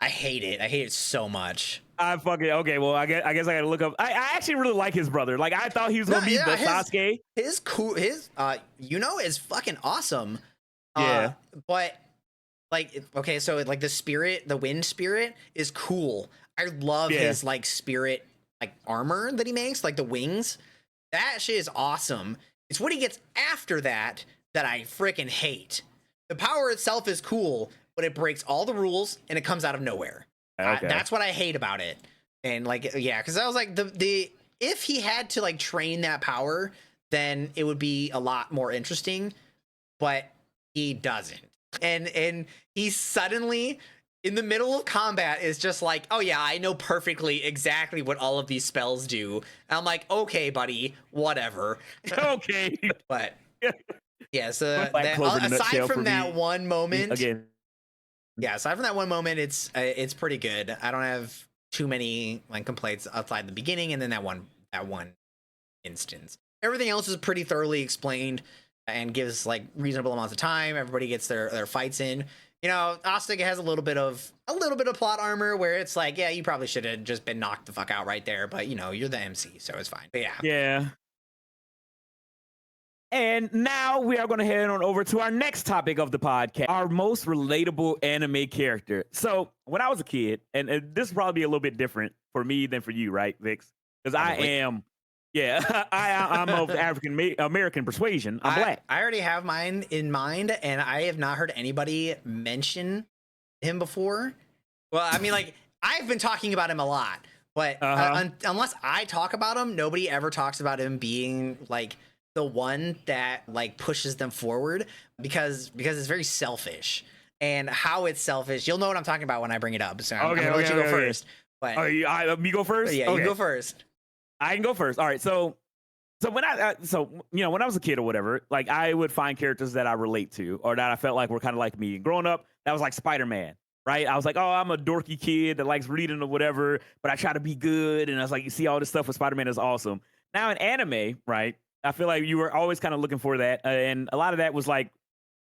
I hate it. I hate it so much. Okay. Well, I guess I gotta look up. I actually really like his brother. Like I thought he was gonna be the Sasuke. His is fucking awesome. Yeah. But like, okay, so like the wind spirit is cool. I love his like spirit, like armor that he makes, like the wings. That shit is awesome. It's what he gets after that I freaking hate. The power itself is cool, but it breaks all the rules and it comes out of nowhere. Okay. That's what I hate about it. And like, yeah, because I was like, if he had to like train that power, then it would be a lot more interesting. But he doesn't. And he suddenly in the middle of combat is just like, oh yeah, I know perfectly exactly what all of these spells do. And I'm like, okay, buddy, whatever. Okay. But yeah, so aside from that one moment, it's pretty good. I don't have too many like complaints outside the beginning and then that one instance. Everything else is pretty thoroughly explained and gives like reasonable amounts of time. Everybody gets their fights in. You know, Asuka has a little bit of plot armor where it's like, yeah, you probably should have just been knocked the fuck out right there, but you know, you're the MC, so it's fine. But yeah. Yeah. And now we are going to head on over to our next topic of the podcast, our most relatable anime character. So when I was a kid, and this will probably be a little bit different for me than for you, right, Vix? Because I'm of African American persuasion. I'm black. I already have mine in mind, and I have not heard anybody mention him before. Well, I mean, like, I've been talking about him a lot, but unless I talk about him, nobody ever talks about him being like the one that like pushes them forward because it's very selfish. And how it's selfish, you'll know what I'm talking about when I bring it up. So I'm gonna let you go first. But me go first? Yeah, you go first. I can go first. All right. So when when I was a kid or whatever, like I would find characters that I relate to or that I felt like were kind of like me. And growing up, that was like Spider-Man, right? I was like, oh, I'm a dorky kid that likes reading or whatever, but I try to be good. And I was like, you see all this stuff with Spider-Man is awesome. Now in anime, right? I feel like you were always kind of looking for that, and a lot of that was like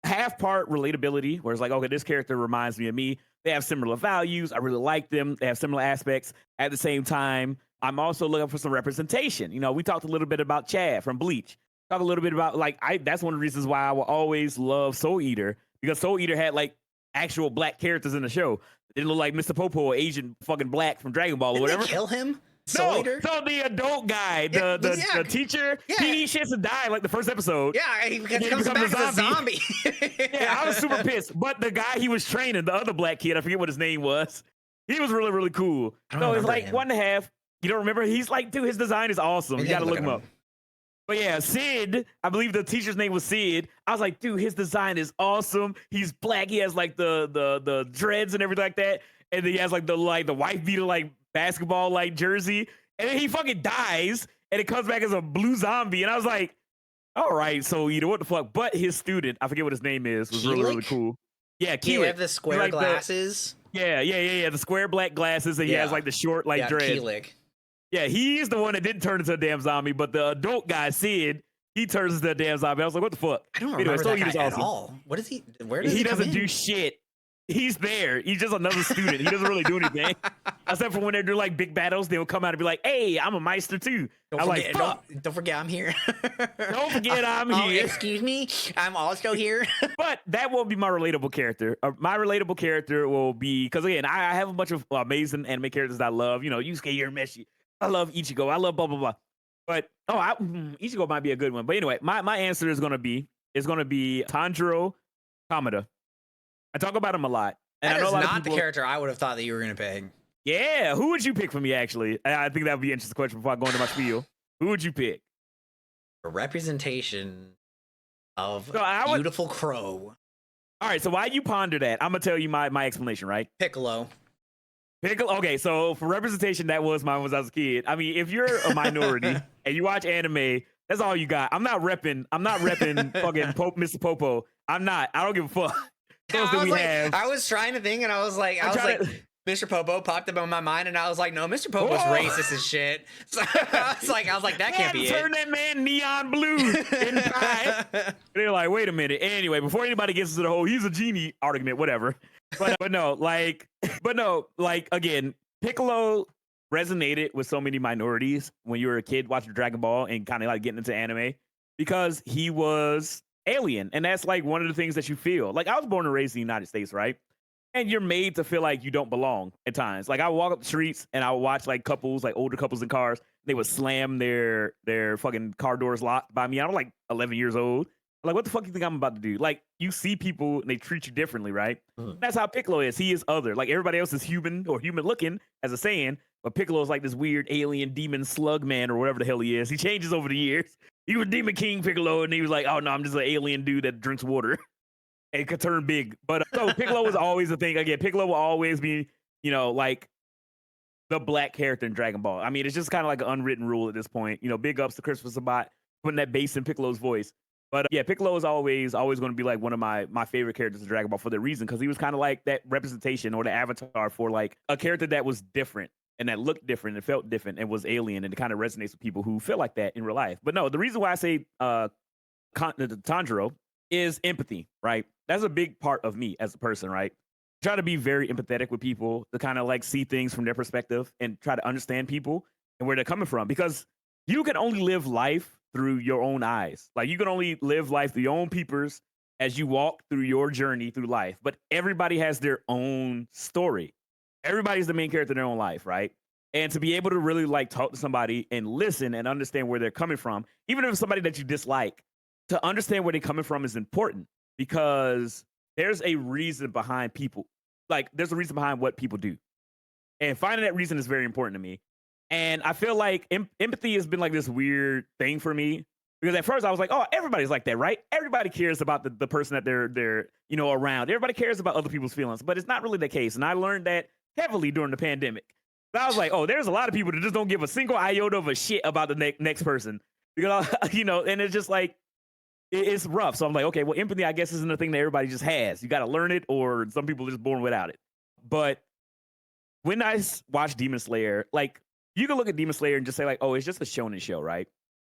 half part relatability, where it's like, okay, this character reminds me of me. They have similar values. I really like them. They have similar aspects. At the same time, I'm also looking for some representation. You know, we talked a little bit about Chad from Bleach. Talk a little bit about like that's one of the reasons why I will always love Soul Eater, because Soul Eater had like actual black characters in the show. It didn't look like Mr. Popo or Asian fucking black from Dragon Ball or Didn't whatever. they kill him? No, Eater? so the adult guy, Yeah, the teacher, yeah. he shits and died like the first episode. Yeah, he He comes back becomes a as a zombie. Yeah, I was super pissed. But the guy he was training, the other black kid, I forget what his name was. He was really, really cool. I don't So it's remember like him. 1.5. You don't remember? He's like, dude, his design is awesome. You gotta look him up. But yeah, Sid, I believe the teacher's name was Sid. I was like, dude, his design is awesome. He's black. He has like the dreads and everything like that. And then he has like the wife beater like basketball like jersey. And then he fucking dies and it comes back as a blue zombie. And I was like, all right, so Eater, what the fuck? But his student, I forget what his name is, was really, really cool. Yeah, He Keelik. have the square like glasses. Yeah. The square black glasses, and he has like the short like dreads. Keelik. Yeah, he's the one that didn't turn into a damn zombie, but the adult guy, Sid, he turns into a damn zombie. I was like, what the fuck? I don't remember Soul that guy Eater's at awesome. all. What is he? Where does he He come doesn't in? do shit. He's there. He's just another student. He doesn't really do anything. Except for when they're doing like big battles, they'll come out and be like, hey, I'm a Meister too. I'm like, fuck. Don't forget I'm here. Don't forget I'm Oh, here. excuse me, I'm also here. But that won't be my relatable character. My relatable character will be, because again, I have a bunch of amazing anime characters that I love. You know, Yusuke Urameshi. I love Ichigo. I love blah, blah, blah. But, Ichigo might be a good one. But anyway, my answer is going to be Tanjiro Kamada. I talk about him a lot. And That I know is a lot not of the people, character I would have thought that you were gonna pick. Yeah, who would you pick for me, actually? I think that would be an interesting question before I go into my spiel. Who would you pick? A representation of So I would- beautiful crow. All right, so while you ponder that, I'm going to tell you my explanation, right? Piccolo. Okay, so for representation, that was mine when I was a kid. I mean, if you're a minority and you watch anime, that's all you got. I'm not repping fucking Mr. Popo. I'm not. I don't give a fuck. Those that we have. I was trying to think, and I was like, Mr. Popo popped up in my mind, and I was like, no, Mr. Popo's Whoa. racist as shit. So I was like, that can't be turn it. that man neon blue in five. They're like, wait a minute. Anyway, before anybody gets into the whole he's a genie argument, whatever. But no, again, Piccolo resonated with so many minorities when you were a kid watching Dragon Ball and kind of like getting into anime because he was alien, and that's like one of the things that you feel. Like, I was born and raised in the United States, right? And you're made to feel like you don't belong at times. Like, I would walk up the streets and I would watch like couples, like older couples in cars. They would slam their fucking car doors locked by me. I was like 11 years old. Like, what the fuck do you think I'm about to do? Like, you see people and they treat you differently, right? That's how Piccolo is. He is other. Like, everybody else is human or human looking, as a saying, but Piccolo is like this weird alien demon slug man or whatever the hell he is. He changes over the years. He was Demon King Piccolo, and he was like, oh no, I'm just an alien dude that drinks water and could turn big. But so Piccolo was always a thing. Again, Piccolo will always be, like the black character in Dragon Ball. I mean, it's just kind of like an unwritten rule at this point. Big ups to Christopher Sabat putting that bass in Piccolo's voice. But yeah, Piccolo is always going to be like one of my favorite characters in Dragon Ball for the reason, because he was kind of like that representation or the avatar for like a character that was different and that looked different and felt different and was alien, and it kind of resonates with people who feel like that in real life. But no, the reason why I say Tanjiro is empathy, right? That's a big part of me as a person, right? Try to be very empathetic with people, to kind of like see things from their perspective and try to understand people and where they're coming from, because you can only live life through your own eyes. Like, you can only live life through your own peepers as you walk through your journey through life. But everybody has their own story. Everybody's the main character in their own life, right? And to be able to really like talk to somebody and listen and understand where they're coming from, even if it's somebody that you dislike, to understand where they're coming from is important, because there's a reason behind people. Like, there's a reason behind what people do. And finding that reason is very important to me. And I feel like empathy has been like this weird thing for me, because at first I was like, oh, everybody's like that, right? Everybody cares about the person that they're around. Everybody cares about other people's feelings, but it's not really the case. And I learned that heavily during the pandemic. So I was like, oh, there's a lot of people that just don't give a single iota of a shit about the next person, because and it's just like it's rough. So I'm like, okay, well, empathy, I guess, isn't a thing that everybody just has. You got to learn it, or some people are just born without it. But when I watch Demon Slayer, like, you can look at Demon Slayer and just say like, oh, it's just a shonen show, right?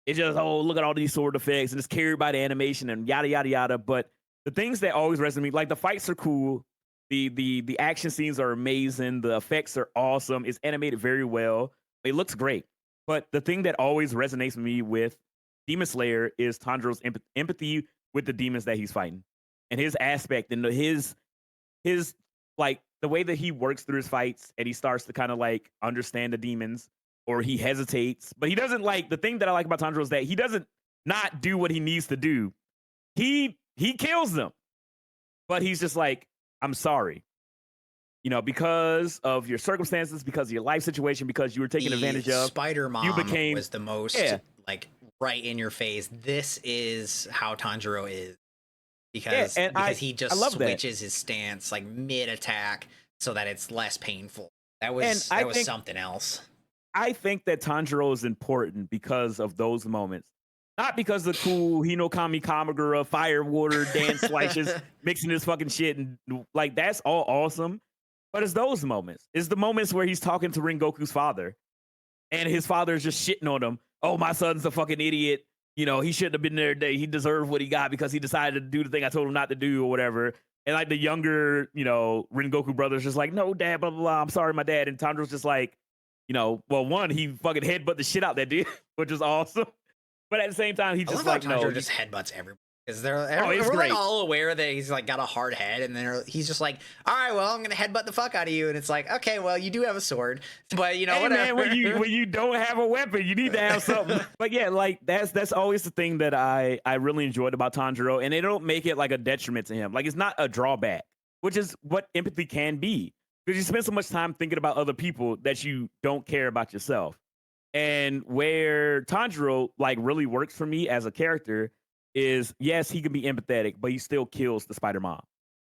It's just, oh, look at all these sword effects and it's carried by the animation and yada yada yada. But the things that always resonate with me, like the fights are cool, the action scenes are amazing, the effects are awesome, it's animated very well, it looks great. But the thing that always resonates with me with Demon Slayer is Tanjiro's empathy with the demons that he's fighting, and his aspect and his like the way that he works through his fights and he starts to kind of like understand the demons, or he hesitates, but he doesn't. Like, the thing that I like about Tanjiro is that he doesn't not do what he needs to do. He kills them, but he's just like, I'm sorry, because of your circumstances, because of your life situation, because you were taken advantage of. Spider Mom You became was the most like right in your face. This is how Tanjiro is, because he just switches his stance like mid attack so that it's less painful. That was something else. I think that Tanjiro is important because of those moments. Not because of the cool Hinokami Kamagura, fire, water, dance slashes, mixing this fucking shit. And like, that's all awesome. But it's those moments. It's the moments where he's talking to Rengoku's father. And his father is just shitting on him. Oh, my son's a fucking idiot. He shouldn't have been there. He deserved what he got because he decided to do the thing I told him not to do or whatever. And like the younger, Rengoku brother's just like, no, dad, blah, blah, blah. I'm sorry, my dad. And Tanjiro's just like, well, one, he fucking headbutt the shit out that dude, which is awesome. But at the same time, he just like, Tanjiro just headbutts everybody. Because it's we're like all aware that he's like got a hard head, and then he's just like, all right, well, I'm gonna headbutt the fuck out of you. And it's like, okay, well, you do have a sword, but hey, whatever. Man, when you don't have a weapon, you need to have something. But yeah, like that's always the thing that I really enjoyed about Tanjiro, and they don't make it like a detriment to him. Like, it's not a drawback, which is what empathy can be, because you spend so much time thinking about other people that you don't care about yourself. And where Tanjiro like really works for me as a character is, yes, he can be empathetic, but he still kills the Spider Mom.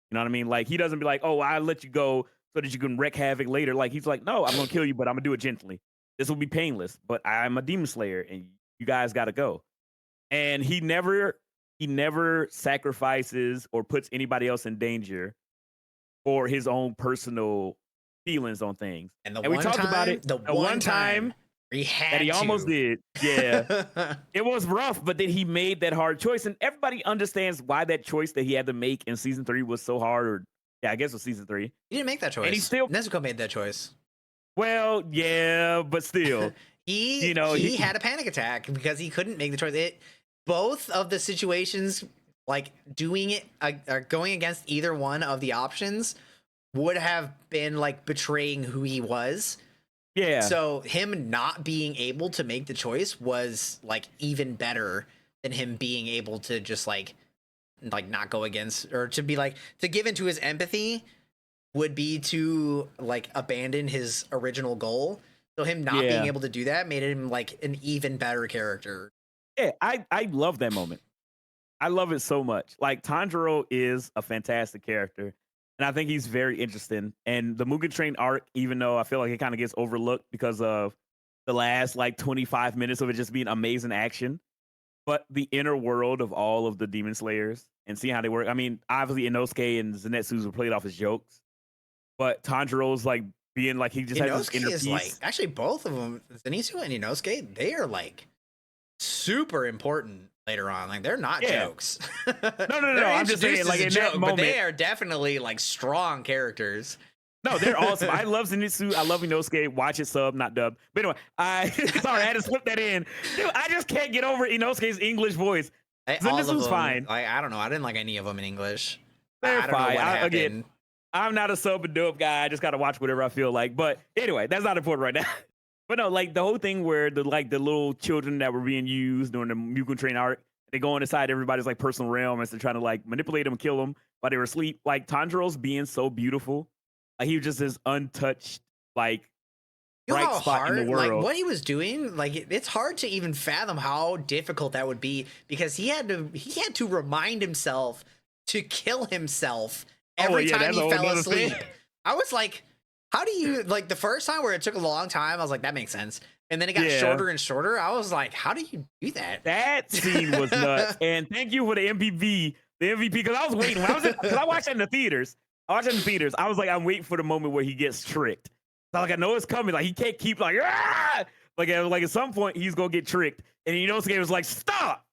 You know what I mean? Like, he doesn't be like, oh, I'll let you go so that you can wreak havoc later. Like, he's like, no, I'm gonna kill you, but I'm gonna do it gently. This will be painless, but I'm a demon slayer and you guys gotta go. And he never sacrifices or puts anybody else in danger for his own personal feelings on things. And we talked about it the one time he almost did. Yeah. It was rough, but then he made that hard choice. And everybody understands why that choice that he had to make in season 3 was so hard. Or yeah, I guess it was season 3. He didn't make that choice. And he still Nezuko made that choice. Well, yeah, but still. he had a panic attack because he couldn't make the choice. Both of the situations, like doing it or going against either one of the options, would have been like betraying who he was. Yeah. So him not being able to make the choice was like even better than him being able to just like not go against, or to be like, to give into his empathy would be to like abandon his original goal. So him not being able to do that made him like an even better character. Yeah, I love that moment. I love it so much. Like, Tanjiro is a fantastic character. And I think he's very interesting. And the Mugen Train arc, even though I feel like it kind of gets overlooked because of the last like 25 minutes of it just being amazing action, but the inner world of all of the Demon Slayers and seeing how they work. I mean, obviously Inosuke and Zenitsu's were played off as jokes, but Tanjiro's like being like, he just has this inner peace. Like, actually, both of them, Zenitsu and Inosuke, they are like super important later on. Like, they're not jokes. No. I'm just saying, like, in that moment, but they are definitely like strong characters. No, they're awesome. I love Zenitsu. I love Inosuke. Watch it sub, not dub. But anyway, sorry, I had to slip that in. Dude, I just can't get over Inosuke's English voice. Zenitsu's fine. I don't know. I didn't like any of them in English. They're fine. Again, I'm not a sub and dub guy. I just gotta watch whatever I feel like. But anyway, that's not important right now. But no, like the whole thing where the little children that were being used during the Mugen Train arc, they go inside everybody's like personal realm as they're trying to like manipulate them and kill them while they were asleep. Like, Tanjiro's being so beautiful. Like, he was just this untouched, like, bright spot in the world. Like, what he was doing, like, it's hard to even fathom how difficult that would be, because he had to remind himself to kill himself every time he fell asleep. I was like, how do you, like, the first time where it took a long time, I was like, that makes sense. And then it got shorter and shorter. I was like, how do you do that? That scene was nuts. And thank you for the MVP, because I was waiting. Because I watched it in the theaters. I was like, I'm waiting for the moment where he gets tricked. So, like, I know it's coming. Like, he can't keep like, ah! Like at some point he's gonna get tricked, and Inosuke was like, "Stop!"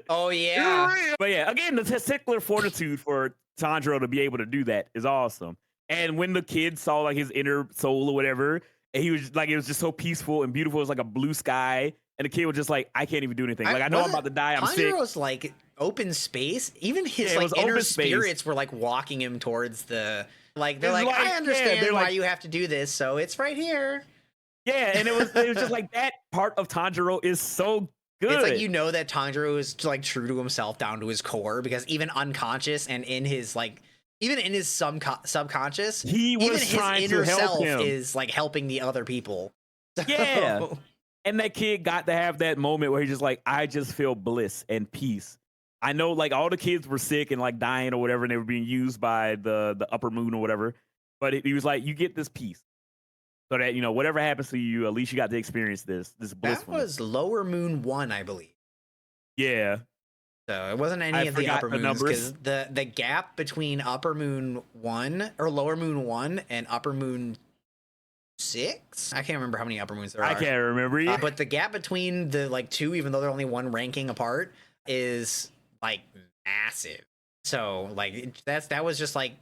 Oh yeah. But yeah, again, the testicular fortitude for Tanjiro to be able to do that is awesome. And when the kid saw like his inner soul or whatever, and he was like, it was just so peaceful and beautiful. It was like a blue sky, and the kid was just like, I can't even do anything. Like I know I'm about to die. I'm sick. Tanjiro's like open space. Even his Yeah, it like was inner open space. spirits were like walking him towards the like. They're It's like, like, I yeah, understand they're why like- you have to do this, so it's right here. Yeah, and it was just like that part of Tanjiro is so good. It's like, you know, that Tanjiro is like true to himself down to his core, because even unconscious and in his like even in his subconscious, he was even his trying inner to help self him. is like helping the other people. Yeah. And that kid got to have that moment where he's just like, I just feel bliss and peace. I know like all the kids were sick and like dying or whatever, and they were being used by the upper moon or whatever. But he was like, you get this peace. So that, whatever happens to you, at least you got to experience this That blissfulness. was Lower Moon 1, I believe. Yeah. So it wasn't any I of the forgot upper the moons, numbers. because the gap between Upper Moon 1 or Lower Moon 1 and Upper Moon 6, I can't remember how many upper moons there are. I can't remember. Yeah. But the gap between the like two, even though they're only one ranking apart, is like massive. So like that was just like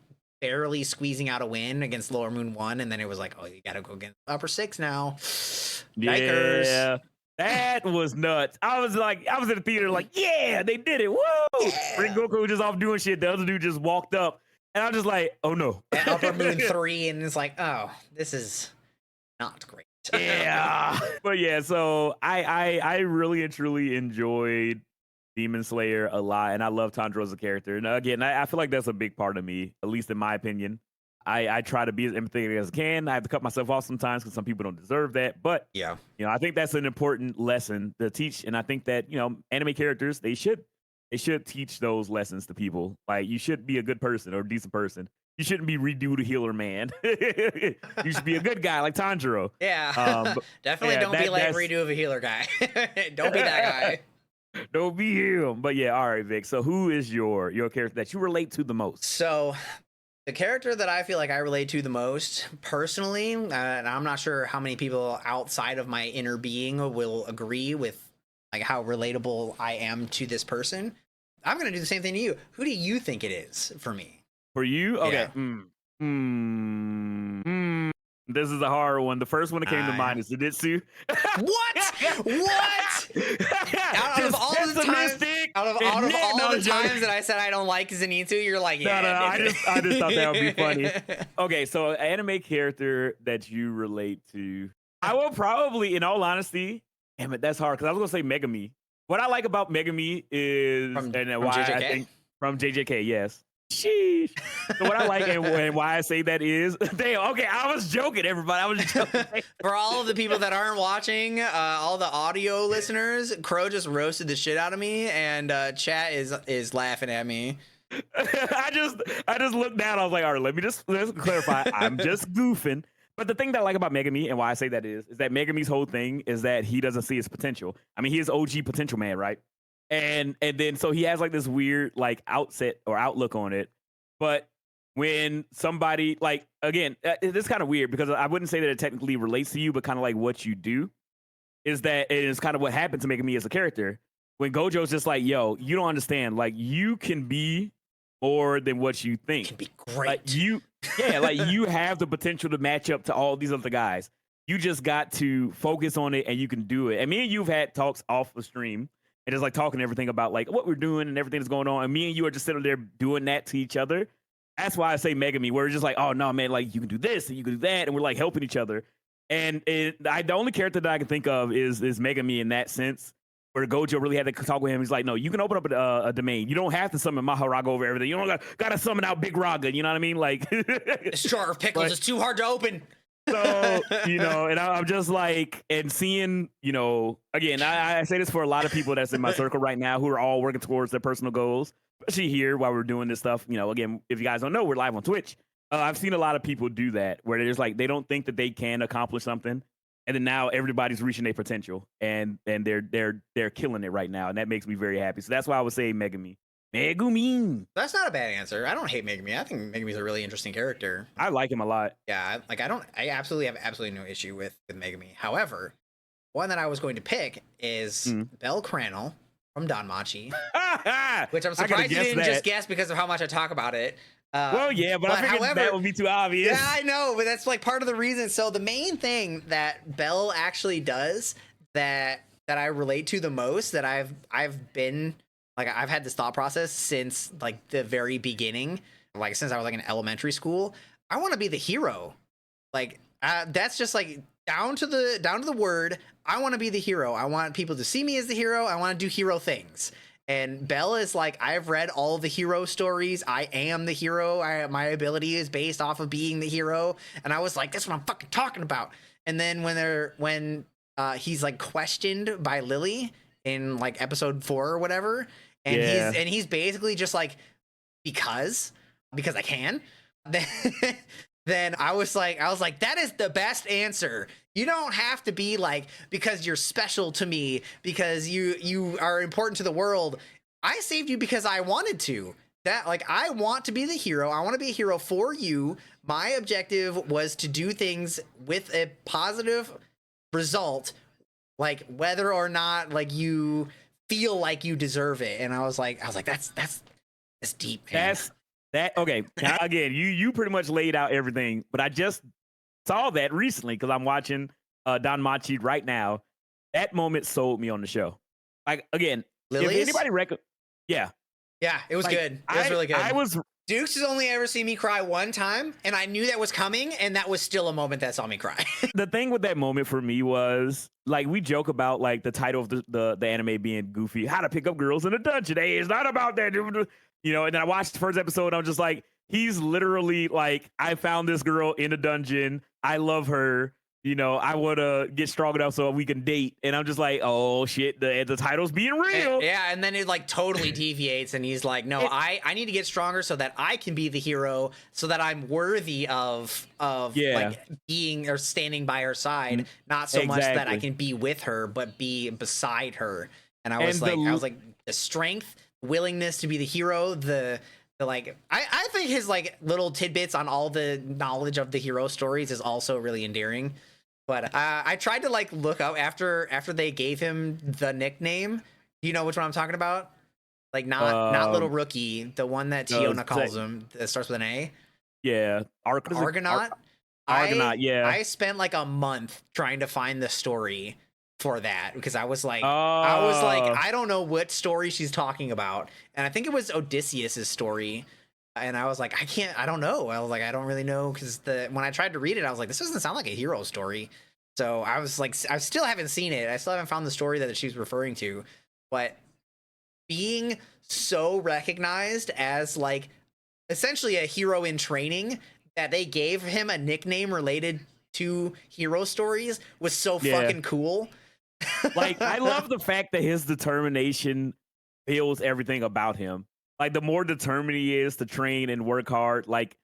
barely squeezing out a win against Lower Moon 1, and then it was like, oh, you gotta go against Upper 6 now. Yikers. Yeah. That was nuts. I was in the theater like, yeah, they did it. Whoa. Yeah. Rengoku was just off doing shit. The other dude just walked up. And I was just like, oh no. At Upper Moon 3, and it's like, oh, this is not great. Yeah. But yeah, so I really and truly enjoyed Demon Slayer a lot, and I love Tanjiro as a character. And again, I feel like that's a big part of me, at least in my opinion. I try to be as empathetic as I can. I have to cut myself off sometimes because some people don't deserve that. But Yeah. I think that's an important lesson to teach, and I think that anime characters they should teach those lessons to people. Like you should be a good person or a decent person. You shouldn't be redo the healer man. You should be a good guy like Tanjiro. Yeah. Definitely yeah, don't be like that's- redo of a healer guy. Don't be that guy. Don't be him. But yeah, all right, Vic. So who is your character that you relate to the most? So the character that I feel like I relate to the most personally, and I'm not sure how many people outside of my inner being will agree with like how relatable I am to this person. I'm going to do the same thing to you. Who do you think it is for me? For you? Okay. Yeah. This is a hard one. The first one that came to mind is Zenitsu. What? What? Out of all the times that I said I don't like Zenitsu, you're like, yeah. No, I just thought that would be funny. Okay, so an anime character that you relate to. I will probably, in all honesty, damn it, that's hard because I was gonna say Megami. What I like about Megami is From why JJK? I think from JJK, yes. Sheesh. So what I like and why I say that is, damn. Okay, I was joking, everybody. I was joking. For all of the people that aren't watching, all the audio listeners, Crow just roasted the shit out of me, and chat is laughing at me. I just looked down. I was like, all right, let's clarify. I'm just goofing. But the thing that I like about Megami and why I say that is that Megami's whole thing is that he doesn't see his potential. I mean, he is OG potential man, right? And then so he has like this weird like outset or outlook on it. But when somebody like again, this is kind of weird because I wouldn't say that it technically relates to you, but kind of like what you do is that it is kind of what happened to Megami as a character. When Gojo's just like, yo, you don't understand. Like you can be more than what you think. Can be great. Like you have the potential to match up to all these other guys. You just got to focus on it and you can do it. And me and you've had talks off the stream and just like talking everything about like what we're doing and everything that's going on. And me and you are just sitting there doing that to each other. That's why I say Megami, where it's just like, oh no, man, like you can do this and you can do that, and we're like helping each other. And the only character that I can think of is Megami in that sense, where Gojo really had to talk with him. He's like, no, you can open up a domain. You don't have to summon Maharaga over everything. You don't got to summon out Big Raga. You know what I mean? Like, This jar of pickles is too hard to open. So, and I'm just like, and seeing, again, I say this for a lot of people that's in my circle right now who are all working towards their personal goals, especially here while we're doing this stuff. Again, if you guys don't know, we're live on Twitch. I've seen a lot of people do that where they're just like, they don't think that they can accomplish something. And then now everybody's reaching their potential and they're killing it right now. And that makes me very happy. So that's why I would say Megami. Megumi. That's not a bad answer. I don't hate Megami. I think Megami's a really interesting character. I like him a lot. Yeah, I absolutely have no issue with Megami. However, one that I was going to pick is Belle Crannel from Danmachi, which I'm I gotta surprised you guess didn't that. just guess because of how much I talk about it. Well, yeah, but I figured however, that would be too obvious. yeah, I know, but that's like part of the reason. So the main thing that Belle actually does that I relate to the most, that I've been like, I've had this thought process since like the very beginning, like since I was like in elementary school. I want to be the hero. Like that's just like down to the word. I want to be the hero. I want people to see me as the hero. I want to do hero things. And Belle is like, I've read all the hero stories. I am the hero. My ability is based off of being the hero. And I was like, that's what I'm fucking talking about. And then when he's like questioned by Lily in like episode 4 or whatever, and he's basically just like, because I can. Then I was like, that is the best answer. You don't have to be like, because you're special to me, because you are important to the world. I saved you because I wanted to. That, like, I want to be the hero. I want to be a hero for you. My objective was to do things with a positive result, like whether or not like you feel like you deserve it. And I was like, that's deep, man. Okay. Now, again, you pretty much laid out everything, but I just saw that recently because I'm watching Danmachi right now. That moment sold me on the show. Like, again, Lily's? if anybody yeah, it was like, good. It was really good. I Dukes has only ever seen me cry one time, and I knew that was coming, and that was still a moment that saw me cry. The thing with that moment for me was, like, we joke about like the title of the anime being goofy, how to pick up girls in a dungeon. Hey, it's not about that, you know. And then I watched the first episode, and I'm just like, he's literally like, I found this girl in a dungeon, I love her, you know, I want to get strong enough so we can date. And I'm just like, oh shit, the title's being real. And then it like totally deviates, and he's like, no, I need to get stronger so that I can be the hero, so that I'm worthy of like being or standing by her side, not so much that I can be with her, but be beside her. And I was like, the strength, willingness to be the hero, the like, I think his like little tidbits on all the knowledge of the hero stories is also really endearing. But I tried to like look up after they gave him the nickname. Do you know which one I'm talking about? Like not Little Rookie, the one that Tiona calls him that starts with an A. Yeah, Argonaut. Argonaut. Yeah, I spent like a month trying to find the story for that because I was like, I don't know what story she's talking about, and I think it was Odysseus's story. And I was like, I don't know. I was like, I don't really know, because when I tried to read it, I was like, this doesn't sound like a hero story. So I was like, I still haven't seen it. I still haven't found the story that she's referring to. But being so recognized as like essentially a hero in training that they gave him a nickname related to hero stories was so fucking cool. Like, I love the fact that his determination builds everything about him. Like, the more determined he is to train and work hard, like,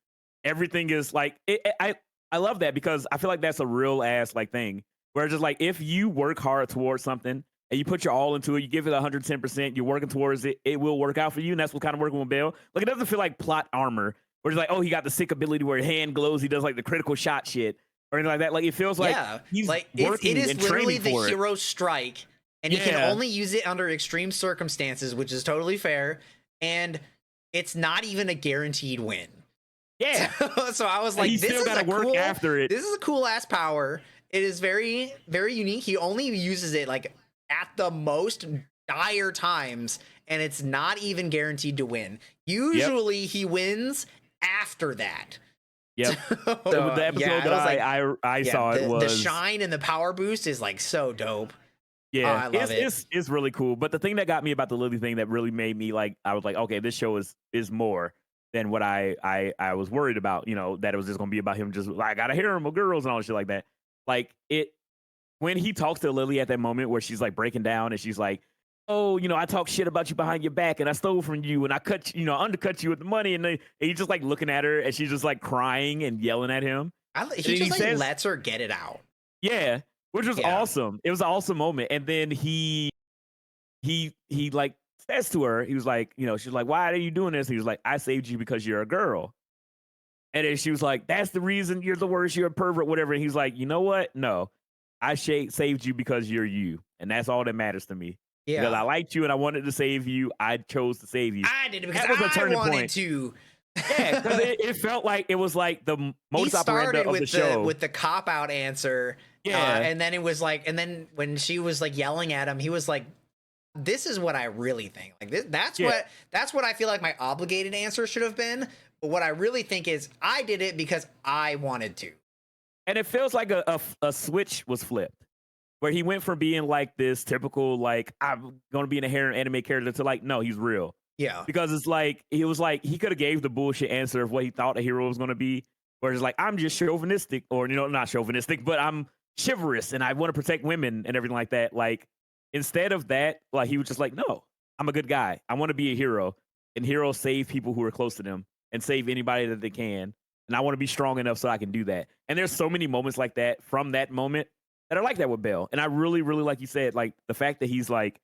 everything is like, I love that, because I feel like that's a real ass like thing where just like, if you work hard towards something and you put your all into it, you give it 110%, you're working towards it, it will work out for you. And that's what kind of working with Belle. Like, it doesn't feel like plot armor where it's like, oh, he got the sick ability where his hand glows, he does like the critical shot shit or anything like that. Like, it feels like he's like working it is and literally training the for hero strike, and he can only use it under extreme circumstances, which is totally fair. And it's not even a guaranteed win. Yeah. So I was like, he's this still is gotta work after it. This is a cool ass power. It is very, very unique. He only uses it like at the most dire times, and it's not even guaranteed to win. Usually he wins after that. Yep. So, the episode that I saw, it was the shine and the power boost is like so dope. Yeah, I love it. It's really cool. But the thing that got me about the Lily thing that really made me like, I was like, okay, this show is more than what I was worried about. You know, that it was just gonna be about him just like, I gotta hear him with girls and all shit like that. Like, when he talks to Lily at that moment where she's like breaking down and she's like, oh, you know, I talk shit about you behind your back and I stole from you and I undercut you with the money, and he's just like looking at her and she's just like crying and yelling at him. He just like lets her get it out. Yeah. Which was awesome. It was an awesome moment. And then he like says to her, he was like, you know, she's like, why are you doing this? He was like, I saved you because you're a girl. And then she was like, that's the reason, you're the worst, you're a pervert, whatever. And he's like, you know what? No. I saved you because you're you, and that's all that matters to me. Because I Yeah. liked you and I wanted to save you, I chose to save you. I did it because That was a I turning wanted point. to. Yeah, because it felt like it was like the He modus operandi started of the with show. the cop out answer, Yeah, and then it was like, and then when she was like yelling at him, he was like, "This is what I really think. Like this, yeah. that's what I feel like my obligated answer should have been. But what I really think is, I did it because I wanted to." And it feels like a switch was flipped, where he went from being like this typical, like, I'm going to be in a hair anime character to like, no, he's real. Yeah, Because it's like, he could have gave the bullshit answer of what he thought a hero was going to be, where it's like, I'm just chauvinistic, or, not chauvinistic, but I'm chivalrous and I want to protect women and everything like that. Like, instead of that, like, he was just like, no, I'm a good guy. I want to be a hero. And heroes save people who are close to them and save anybody that they can. And I want to be strong enough so I can do that. And there's so many moments like that from that moment that are like that with Bell. And I really, really, like you said, like the fact that he's like,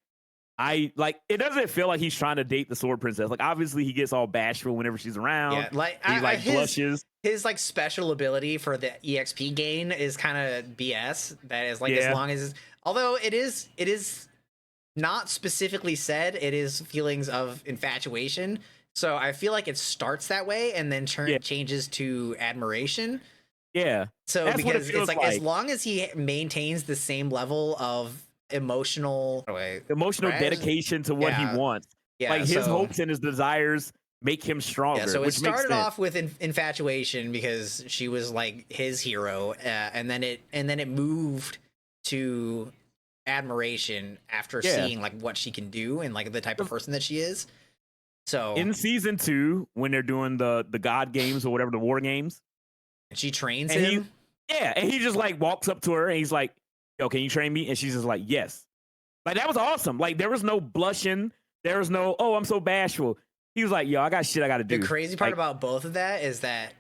it doesn't feel like he's trying to date the sword princess. Like, obviously he gets all bashful whenever she's around. yeah. Like He like blushes. his like special ability for the EXP gain is kind of BS. That is like, as Yeah. long as, although it is not specifically said, it is feelings of infatuation. So I feel like it starts that way and then Yeah. changes to admiration. Yeah. So That's what it because feels it's like, as like. long as he maintains the same level of emotional Emotional Raz- dedication to what yeah, he wants. yeah, Like his so, hopes and his desires make him stronger. yeah, so it which makes started sense. off with infatuation because she was like his hero, and then it moved to admiration after Yeah. seeing like what she can do and like the type of person that she is. So In season 2, when they're doing the God games or whatever, the war games, she trains and him. and he just like walks up to her and he's like, yo, can you train me? And she's just like, yes. Like, that was awesome. Like, there was no blushing. There was no, oh, I'm so bashful. He was like, yo, I got shit I got to do. The crazy part Like, about both of that is that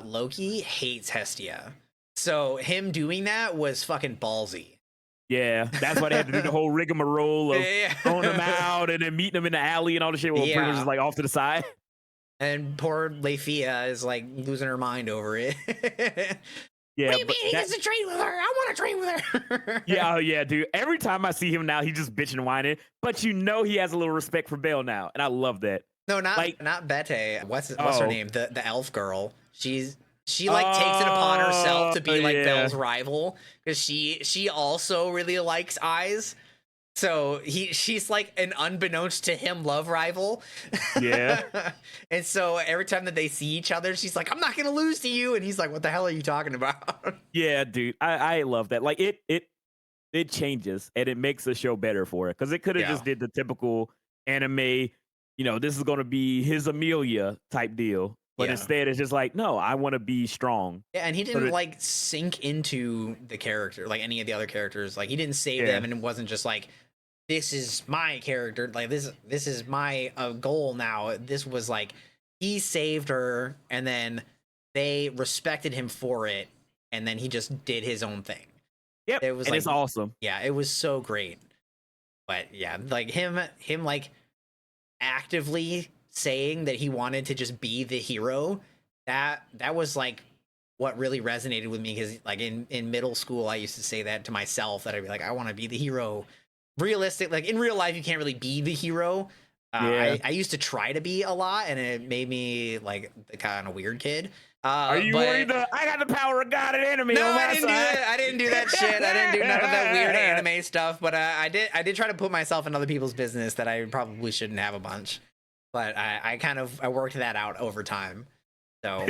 Loki hates Hestia. So him doing that was fucking ballsy. yeah, that's why they had to do the whole rigmarole of Yeah. throwing him out and then meeting him in the alley and all the shit. Well, pretty much Yeah. just like off to the side. And poor Leifia is like losing her mind over it. Yeah, What do you but mean he gets to train with her? I want to train with her. yeah, oh yeah, dude. Every time I see him now, he just bitching and whining. But he has a little respect for Belle now, and I love that. No, not Like- not Bete. What's her Oh. name? The elf girl. She like takes it upon herself to be like yeah. Belle's rival because she also really likes eyes. So she's like an unbeknownst to him love rival. Yeah. And so every time that they see each other, she's like, I'm not gonna lose to you. And he's like, what the hell are you talking about? Yeah, dude. I love that. Like it changes and it makes the show better for it. Because it could have Yeah. just did the typical anime, this is gonna be his Amelia type deal. But Yeah. instead it's just like, no, I want to be strong. Yeah, and he So didn't that- like sink into the character like any of the other characters. Like he didn't save Yeah. them, and it wasn't just like, this is my character. Like this is my goal now. This was like, he saved her, and then they respected him for it, and then he just did his own thing. Yep. It was and like, it's awesome. yeah, it was so great. But yeah, like him like actively saying that he wanted to just be the hero, that was like what really resonated with me, because like in middle school I used to say that to myself, that I'd be like, I want to be the hero. Realistic, like in real life you can't really be the hero. Yeah. I used to try to be a lot, and it made me like the kind of weird kid. Are you but- worried? I got the power of God and anime No, on my I didn't do side. that. I didn't do that shit. I didn't do none of that weird anime stuff. But I did try to put myself in other people's business that I probably shouldn't have a bunch. But I worked that out over time. So,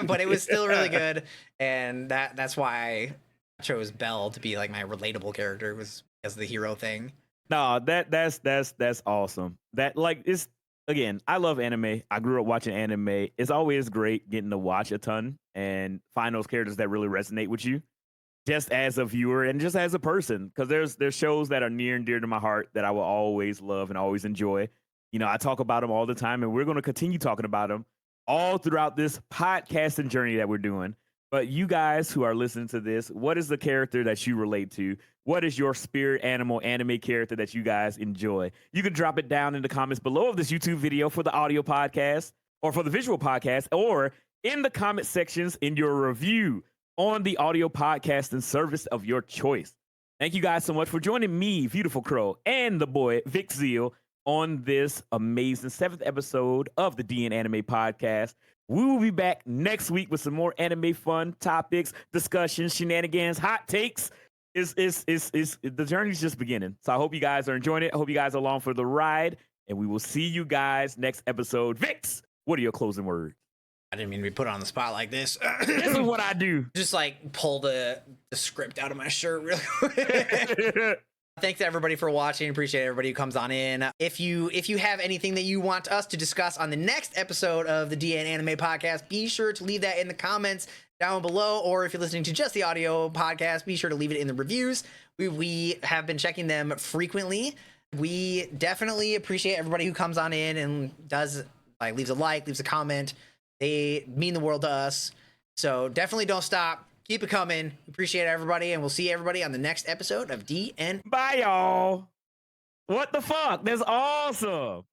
but it was still really good, and that's why I chose Belle to be like my relatable character, was because of the hero thing. No, that's awesome. That, like, it's, again, I love anime. I grew up watching anime. It's always great getting to watch a ton and find those characters that really resonate with you, just as a viewer and just as a person. Because there's shows that are near and dear to my heart that I will always love and always enjoy. I talk about them all the time, and we're going to continue talking about them all throughout this podcasting journey that we're doing. But you guys who are listening to this, what is the character that you relate to? What is your spirit animal anime character that you guys enjoy? You can drop it down in the comments below of this YouTube video for the audio podcast, or for the visual podcast, or in the comment sections in your review on the audio podcasting service of your choice. Thank you guys so much for joining me, Beautiful Crow, and the boy Vic Zeal on this amazing 7th episode of the DNAnime podcast. We will be back next week with some more anime fun topics, discussions, shenanigans, hot takes. The journey's just beginning. So I hope you guys are enjoying it. I hope you guys are along for the ride, and we will see you guys next episode. Vix, what are your closing words? I didn't mean to be put on the spot like this. This is what I do. Just like pull the script out of my shirt real quick. Thanks everybody for watching. Appreciate everybody who comes on in. If you have anything that you want us to discuss on the next episode of the DNAnime podcast, be sure to leave that in the comments down below. Or if you're listening to just the audio podcast, be sure to leave it in the reviews. We have been checking them frequently. We definitely appreciate everybody who comes on in and leaves a like, leaves a comment. They mean the world to us. So definitely don't stop. Keep it coming. Appreciate everybody, and we'll see everybody on the next episode of DN. Bye, y'all. What the fuck? That's awesome.